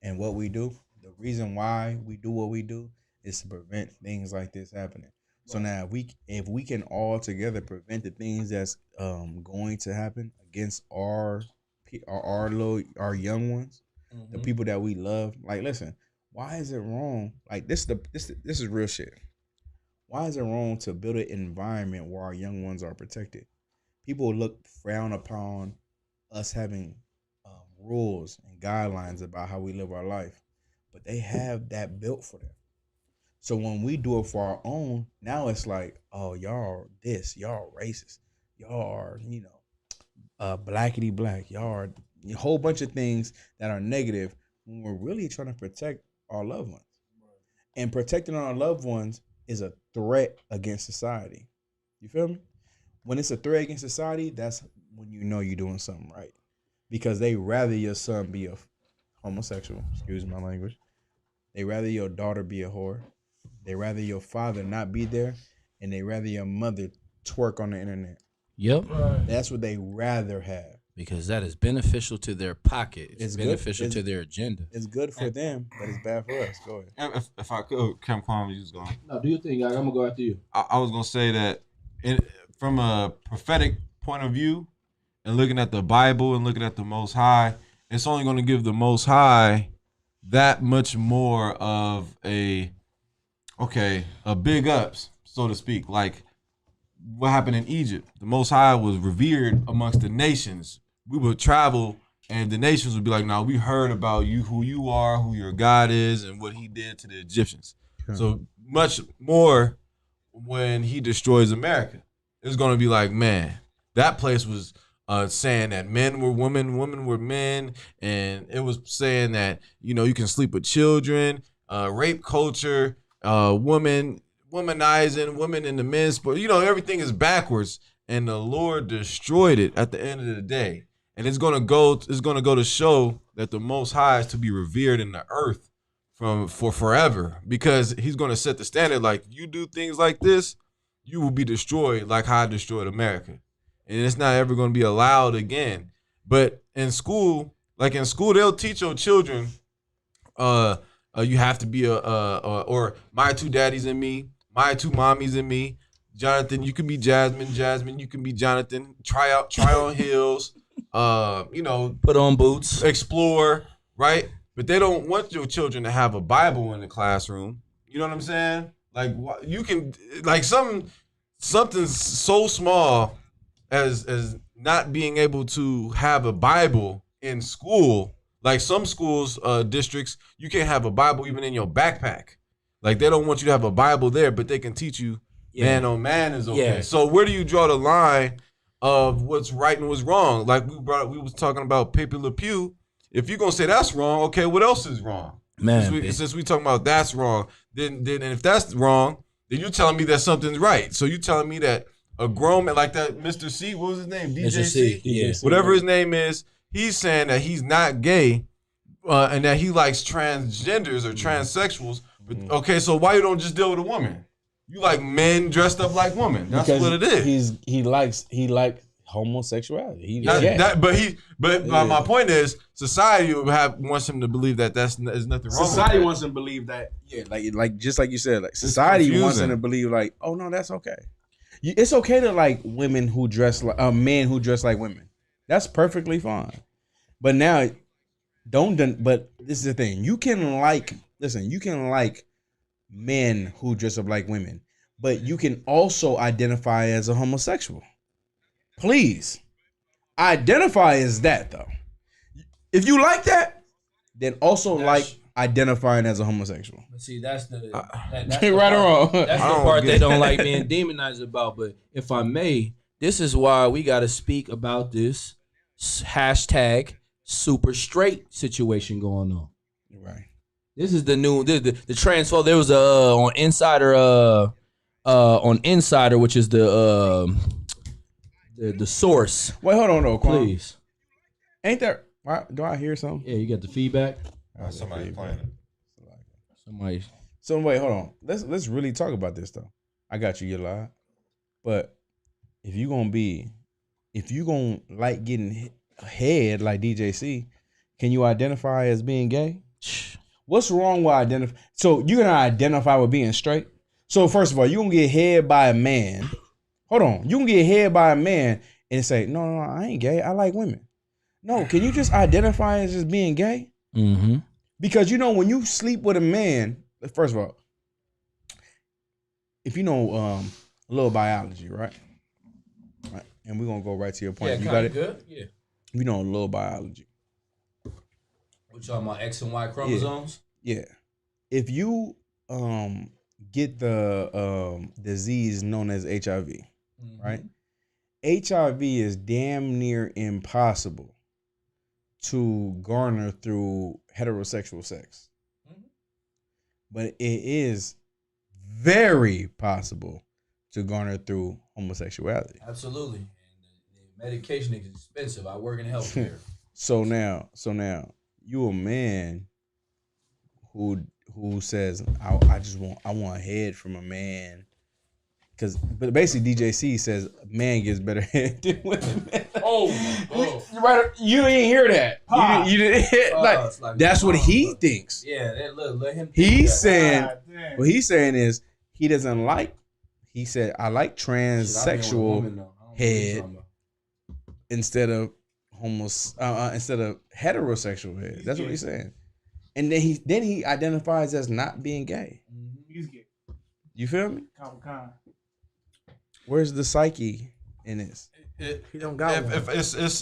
and what we do, the reason why we do what we do, is to prevent things like this happening. So now, if we can all together prevent the things that's going to happen against our young ones, the people that we love. Like, listen, why is it wrong? Like, this is real shit. Why is it wrong to build an environment where our young ones are protected? People frown upon us having rules and guidelines about how we live our life, but they have that built for them. So when we do it for our own, now it's like, oh, y'all are this, y'all are racist, y'all are, blackity black, y'all are a whole bunch of things that are negative when we're really trying to protect our loved ones. And protecting our loved ones is a threat against society. You feel me? When it's a threat against society, that's when you know you're doing something right. Because they rather your son be a homosexual, excuse my language. They rather your daughter be a whore. They rather your father not be there. And they rather your mother twerk on the internet. Yep. That's what they rather have. Because that is beneficial to their pocket. It's beneficial to their agenda. It's good for them, but it's bad for us. Go ahead. If I could, Cam Kwame, you was going. No, do your thing, guys. I'm gonna go after you. I was gonna say that from a prophetic point of view, and looking at the Bible and looking at the Most High, it's only gonna give the Most High that much more of a big ups, so to speak. Like what happened in Egypt. The Most High was revered amongst the nations. We would travel and the nations would be like, "Now we heard about you, who you are, who your God is, and what he did to the Egyptians." Okay. So much more when he destroys America. It's going to be like, man, that place was saying that men were women, women were men, and it was saying that, you can sleep with children, rape culture, womenizing women in the men's sport. Everything is backwards, and the Lord destroyed it at the end of the day. And it's gonna go to show that the Most High is to be revered in the earth for forever, because he's going to set the standard. Like, you do things like this, you will be destroyed like how I destroyed America. And it's not ever going to be allowed again. But in school, they'll teach your children, you have to be or my two daddies and me, my two mommies and me. Jonathan, you can be Jasmine. Jasmine, you can be Jonathan. Try on heels. Put on boots. Explore, right? But they don't want your children to have a Bible in the classroom. You know what I'm saying? Like, you can, like, something so small as not being able to have a Bible in school. Like, some schools, districts, you can't have a Bible even in your backpack. Like, they don't want you to have a Bible there, but they can teach you man on man is okay. Yeah. So where do you draw the line of what's right and what's wrong? Like, we was talking about Pepe Le Pew. If you're gonna say that's wrong, okay, what else is wrong? Man, since we talking about that's wrong, then and if that's wrong, then you're telling me that something's right. So you're telling me that a grown man like that, Mr. C, what was his name? DJ C? Yeah. Whatever his name is, he's saying that he's not gay, and that he likes transgenders or transsexuals. But okay, so why you don't just deal with a woman? You like men dressed up like women. That's Because what it is. He likes homosexuality. But my point is, society wants him to believe that there's nothing wrong. Society with wants him to believe that. Yeah, like just like you said, like society wants him to believe like, oh no, that's okay. It's okay to like women who dress like men who dress like women. That's perfectly fine. But now, but this is the thing. You can like men who dress up like women, but you can also identify as a homosexual. Please identify as that, though. If you like that, then also like identifying as a homosexual. See, that's the right or wrong. That's the part they don't like being demonized about. But if I may, this is why we got to speak about this hashtag super straight situation going on. Right. This is the new the transfer. There was a on Insider, which is the source. Wait, hold on, though, Quan. Please. Ain't there? Do I hear something? Yeah, you got the feedback. Somebody playing it. So wait, hold on. Let's really talk about this though. I got you, Yala. But if you gonna like getting head like DJC, can you identify as being gay? What's wrong with identify? So you're gonna identify with being straight? So first of all, you gonna get head by a man. Hold on, you can get head by a man and say, no, I ain't gay. I like women. No, can you just identify as just being gay? Mm-hmm. Because when you sleep with a man, first of all, if you know a little biology, right? And we're gonna go right to your point. Yeah, you got it? Good. Yeah. You know a little biology. We're talking about X and Y chromosomes? Yeah. If you get the disease known as HIV, right? HIV is damn near impossible to garner through heterosexual sex. But it is very possible to garner through homosexuality. Absolutely. And the medication is expensive. I work in healthcare. So now you a man who says I want head from a man, but basically DJC says a man gets better head than women. You didn't hear that. You didn't like that's what he thinks. Yeah, let him. He's saying what he's saying is he doesn't like. He said I like transsexual head instead of heterosexual head. That's what he's saying. And then he identifies as not being gay. He's gay. You feel me? Comic-Con. Where's the psyche in this? He don't got one.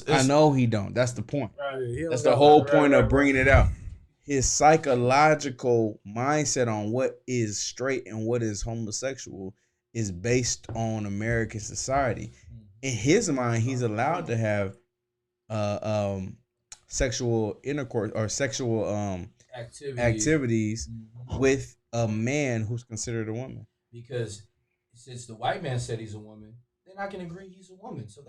I know he don't. That's the point. Right, that's the whole point of bringing it out. His psychological mindset on what is straight and what is homosexual is based on American society. In his mind, he's allowed to have sexual intercourse or sexual activities with a man who's considered a woman. Because since the white man said he's a woman, then I can agree he's a woman. So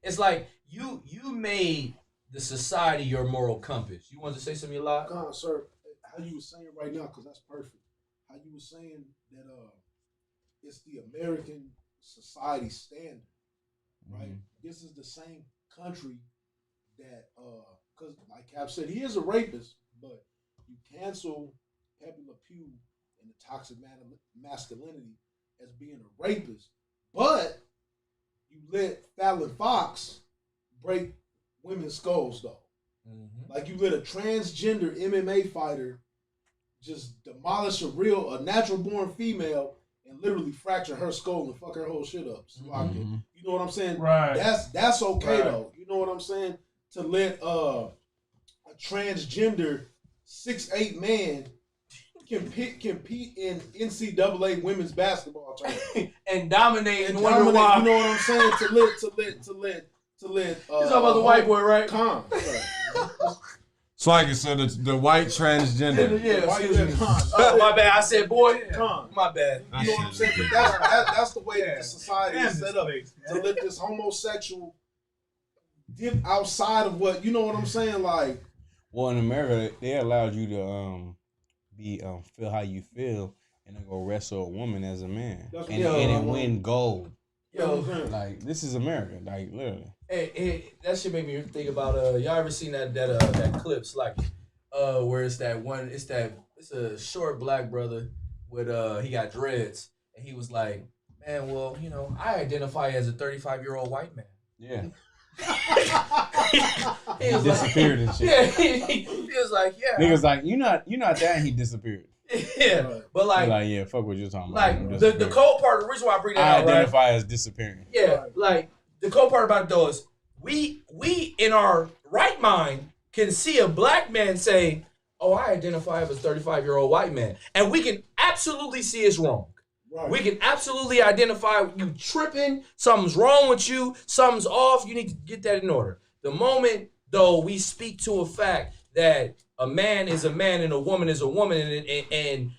it's like you made the society your moral compass. You want to say something a lot? Sir, how you were saying right now, because that's perfect. How you were saying that it's the American society standard, right? This is the same country that because like Cap said, he is a rapist, but you cancel Pepe Le Pew and the toxic masculinity as being a rapist, but you let Fallon Fox break women's skulls though. Like you let a transgender MMA fighter just demolish a natural born female and literally fracture her skull and fuck her whole shit up. So you know what I'm saying? Right. That's okay though. You know what I'm saying? To let a transgender 6'8" man compete in NCAA women's basketball tournament and dominate and wonder wonder why. You know what I'm saying? To let. You're talking about the white boy, right? Con. So like you said, the white transgender. Yeah, excuse me. Oh, my bad. I said boy. My bad. You know what I'm saying? But that's the way that the society is set up to let this homosexual dip outside of what, you know what I'm saying? Like, well, in America, they allowed you to feel how you feel and then go wrestle a woman as a man and win gold. Yo, like this is America, like literally. Hey, that shit made me think about y'all ever seen that clips like where it's a short black brother with he got dreads and he was like, man, well, you know, I identify as a 35-year-old white man. Yeah. he disappeared and shit. Yeah, he was like, yeah. Niggas like, you not that, and he disappeared. Yeah, but like, yeah, fuck what you're talking about. Like the cold part, the reason why I bring that I out, identify right? as disappearing. Yeah, like the cold part about it though is we in our right mind can see a black man say, "Oh, I identify as a 35-year-old white man," and we can absolutely see it's wrong. Right. We can absolutely identify you tripping, something's wrong with you, something's off. You need to get that in order. The moment though we speak to a fact that a man is a man and a woman is a woman, and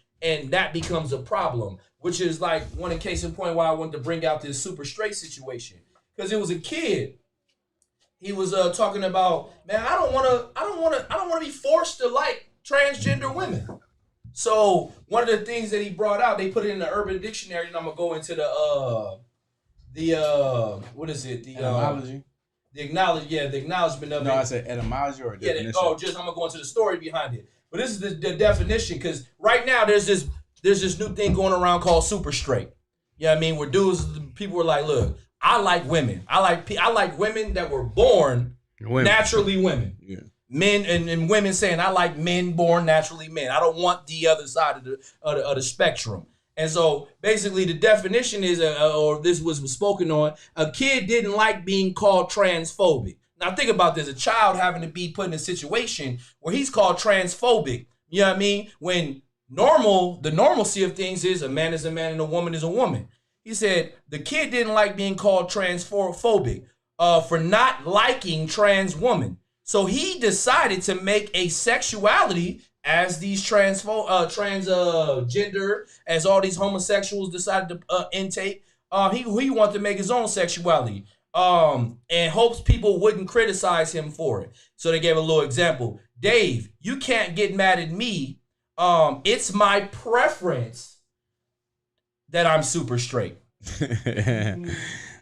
that becomes a problem, which is like one case in point why I wanted to bring out this super straight situation, because it was a kid. He was talking about, man, I don't want to be forced to like transgender women. So one of the things that he brought out, they put it in the Urban Dictionary, and I'm gonna go into the what is it? The etymology. The acknowledgement of it. No, I said etymology or definition. I'm gonna go into the story behind it. But this is the definition, because right now there's this new thing going around called super straight. You know what I mean? Where people were like, look, I like women. I like women that were born naturally women. Yeah. Men and women saying, I like men born naturally men. I don't want the other side of the spectrum. And so basically the definition is, or this was spoken on, a kid didn't like being called transphobic. Now think about this, a child having to be put in a situation where he's called transphobic. You know what I mean? When the normalcy of things is a man is a man and a woman is a woman. He said the kid didn't like being called transphobic for not liking trans women. So he decided to make a sexuality as these transgender, as all these homosexuals decided to intake. He wanted to make his own sexuality, and hopes people wouldn't criticize him for it. So they gave a little example. Dave, you can't get mad at me. It's my preference that I'm super straight.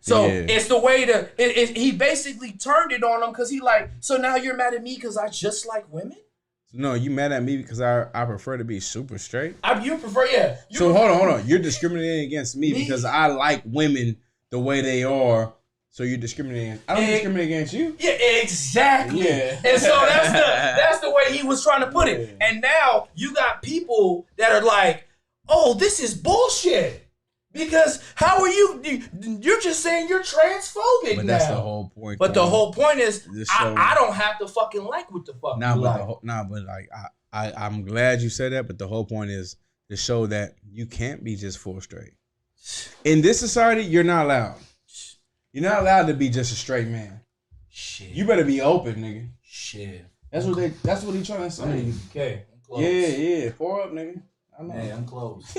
So it's the way he basically turned it on him, because he like, so now you're mad at me because I just like women? No, you mad at me because I prefer to be super straight? You prefer, yeah. Hold on. You're discriminating against me because I like women the way they are. So you're discriminating. I don't discriminate against you. Yeah, exactly. Yeah. And so that's the way he was trying to put it. And now you got people that are like, oh, this is bullshit. Because how are you're just saying you're transphobic now. That's the whole point. But the whole point is, I don't have to fucking like what the fuck you like. I'm glad you said that, but the whole point is to show that you can't be just full straight. In this society, you're not allowed. You're not allowed to be just a straight man. Shit. You better be open, nigga. Shit. That's what he trying to say. Okay. I'm close. Yeah. 4 up, nigga. I know. Hey, I'm close.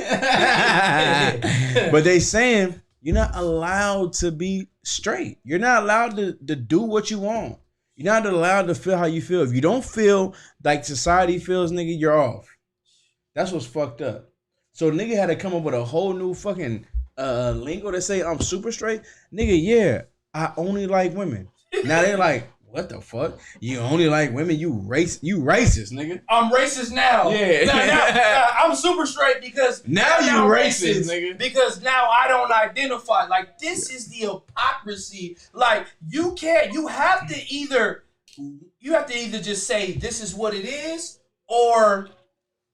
But they saying you're not allowed to be straight. You're not allowed to do what you want. You're not allowed to feel how you feel. If you don't feel like society feels, nigga, you're off. That's what's fucked up. So nigga had to come up with a whole new fucking lingo to say I'm super straight. Nigga, yeah, I only like women. Now they're like, what the fuck? You only like women? You racist, nigga. I'm racist now. Yeah. Now, I'm super straight because now you racist, nigga. Because now I don't identify. Like, this is the hypocrisy. Like, you have to either just say this is what it is or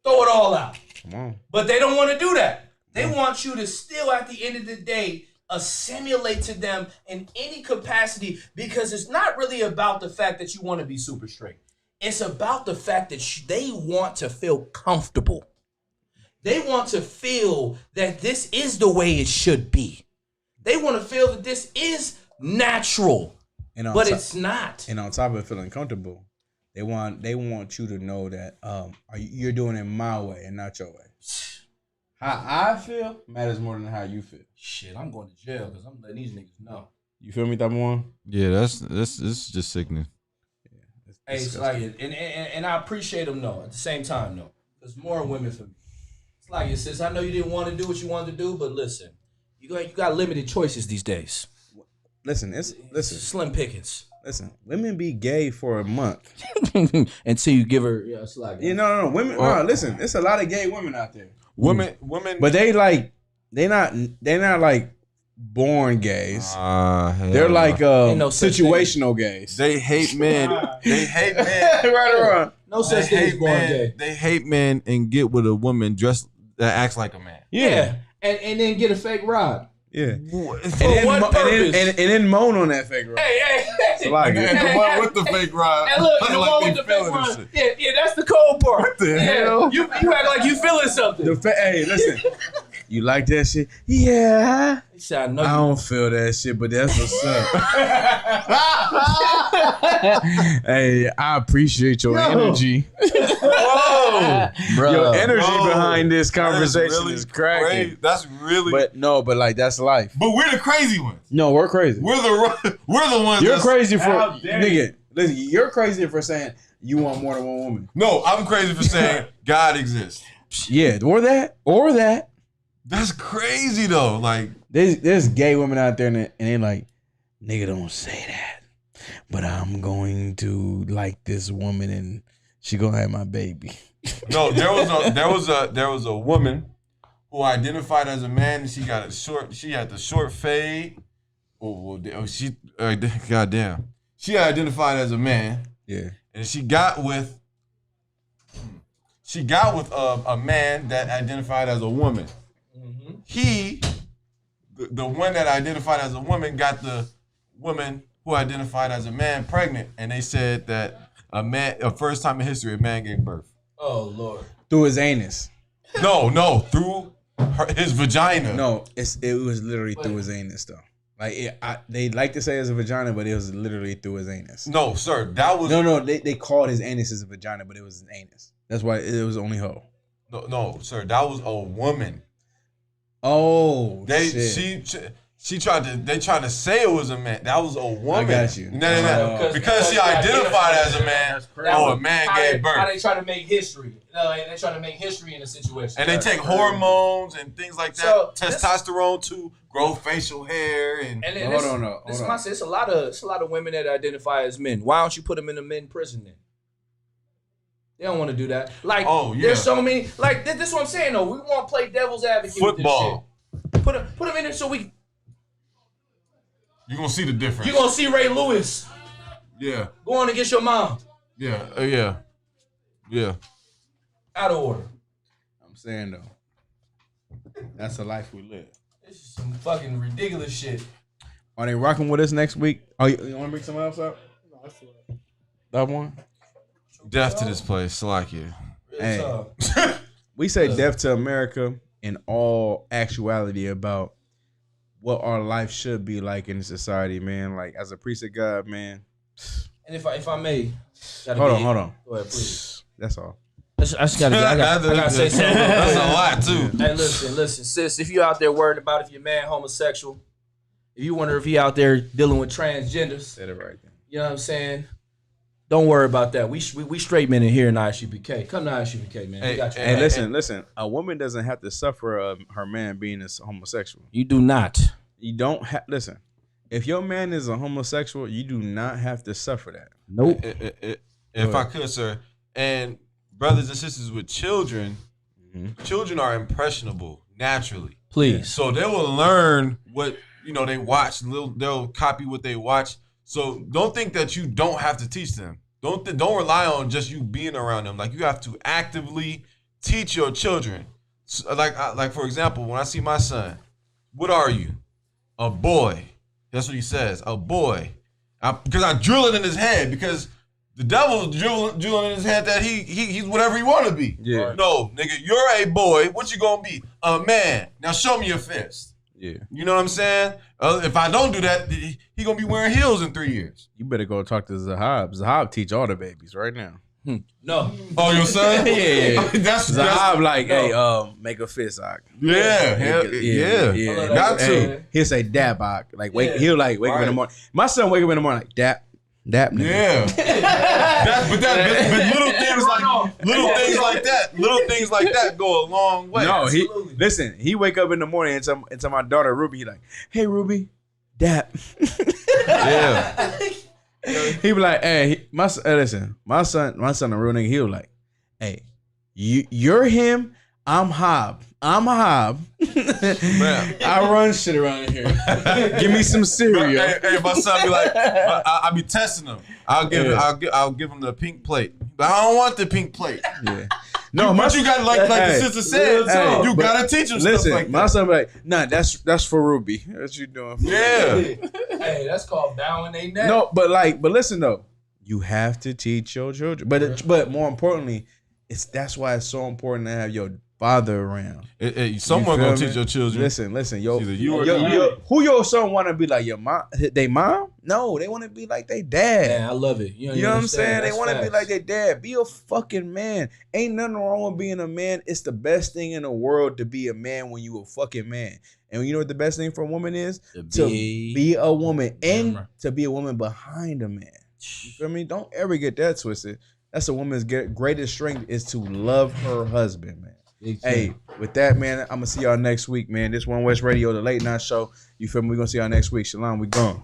throw it all out. Come on. But they don't want to do that. They want you to still, at the end of the day, assimilate to them in any capacity, because it's not really about the fact that you want to be super straight. It's about the fact that they want to feel comfortable. They want to feel that this is the way it should be. They want to feel that this is natural, but it's not. And on top of feeling comfortable, they want you to know that you're doing it my way and not your way. How I feel matters more than how you feel. Shit, I'm going to jail because I'm letting these niggas know. You feel me, that one? Yeah, this is just sickening. Hey, it's like it, and I appreciate them though. At the same time though, there's more women for me. It's like it, sis. I know you didn't want to do what you wanted to do, but listen, you got limited choices these days. Listen, slim pickings. Listen, women be gay for a month until you give her a slack. No, women. No, listen, there's a lot of gay women out there. Women, but they're not like born gays. They're like situational gays. They hate men. They hate men. Right or wrong. No such thing as born gay. They hate men and get with a woman dressed that acts like a man. Yeah. And then get a fake rod. Yeah. For what purpose? And then moan on that fake rod. Hey. Like and the one with the fake rod. And look, the one with the fake rod. Yeah, that's the cold part. What the hell? You act like you feeling something. Hey, listen. You like that shit? Yeah. I don't feel that shit, but that's what's up. Hey, I appreciate your energy. Whoa, bro. Your energy behind this conversation is cracking. That's really. But like that's life. But we're the crazy ones. No, we're crazy. We're the ones. You're crazy for nigga. Listen, you're crazy for saying you want more than one woman. No, I'm crazy for saying God exists. Yeah, or that. That's crazy though. Like there's gay women out there and they like, nigga, don't say that. But I'm going to like this woman and she gonna have my baby. No, there was a woman who identified as a man and she had the short fade. Goddamn. She identified as a man. Yeah. And she got with a man that identified as a woman. The one that identified as a woman got the woman who identified as a man pregnant, and they said that a first time in history, a man gave birth. Oh Lord! Through his anus. No, through his vagina. No, it was literally through his anus though. Like they like to say it's a vagina, but it was literally through his anus. No, sir, that was no. They called his anus as a vagina, but it was an anus. That's why it was only hoe. No, sir, that was a woman. Oh, they tried to say it was a man. That was a woman. I got you. No. Because she identified as a man. A man gave birth. How they try to make history. They try to make history in a situation. And they take hormones and things like that. So testosterone to grow facial hair and. Hold on. It's a lot of women that identify as men. Why don't you put them in a men prison then? They don't want to do that. Like, there's so many. Like, this is what I'm saying, though. We want to play devil's advocate Football. with this shit. Put them in there so we. You're going to see the difference. You're going to see Ray Lewis. Yeah. Go on and get your mom. Yeah. Yeah. Out of order. I'm saying, though, that's the life we live. This is some fucking ridiculous shit. Are they rocking with us next week? Oh, you want to bring someone else up? No, that's that one? Death to this place, like you. Hey, we say death to America in all actuality about what our life should be like in society, man. Like as a priest of God, man. And if I may, hold on. Go ahead, please. That's all. I gotta say something. That's a lot too. Hey, listen, sis. If you out there worried about if your man homosexual, if you wonder if he out there dealing with transgenders, said it right then. You know what I'm saying? Don't worry about that. We straight men in here in ISUPK. Come to ISUPK, man. Hey, We got you. hey, listen. A woman doesn't have to suffer her man being a homosexual. You do not. You don't have. Listen, if your man is a homosexual, you do not have to suffer that. Nope. If I could, sir, and brothers and sisters with children, children are impressionable naturally. Please. So they will learn what they watch. They'll copy what they watch. So don't think that you don't have to teach them. Don't rely on just you being around them. Like, you have to actively teach your children. So, like for example, when I see my son, what are you? A boy. That's what he says. A boy. Because I drill it in his head, because the devil's drilling in his head that he's whatever he want to be. Yeah. No, nigga, you're a boy. What you gonna be? A man. Now show me your fist. Yeah. You know what I'm saying? If I don't do that, he gonna be wearing heels in 3 years. You better go talk to Zahab. Zahab teach all the babies right now. No. Oh, your son? Yeah. That's Zahab like, no. hey, make a fist, Ak. Yeah. Got to. Hey, he'll say dap, Ak. Like he'll wake up in the morning. My son wake up in the morning like dap, nigga. Yeah. but little things like that go a long way. No, he wake up in the morning and tell my daughter Ruby, he like, hey Ruby, dap. Yeah. He be like, hey, my son a real nigga. He was like, hey, you're him, I'm Hob. I run shit around here. Give me some cereal. Hey, my son be like, I be testing him. I'll give him the pink plate. But I don't want the pink plate. Yeah. No, but you got like the sister said, you gotta teach him stuff like that. My son be like, nah, that's for Ruby. That's what you doing for Ruby. Hey, that's called bowing they neck. No, but listen though, you have to teach your children. But more importantly, that's why it's so important to have your father around. Someone gonna teach your children. Listen, who your son want to be like? Your mom? They mom? No, they want to be like they dad. Man, I love it. You know what I'm saying? They want to be like their dad. Be a fucking man. Ain't nothing wrong with being a man. It's the best thing in the world to be a man when you a fucking man. And you know what the best thing for a woman is? To be a woman and to be a woman behind a man. You feel me? Don't ever get that twisted. That's a woman's greatest strength, is to love her husband, man. Hey, with that, man, I'm going to see y'all next week, man. This One West Radio, the late night show. You feel me? We're going to see y'all next week. Shalom, we gone.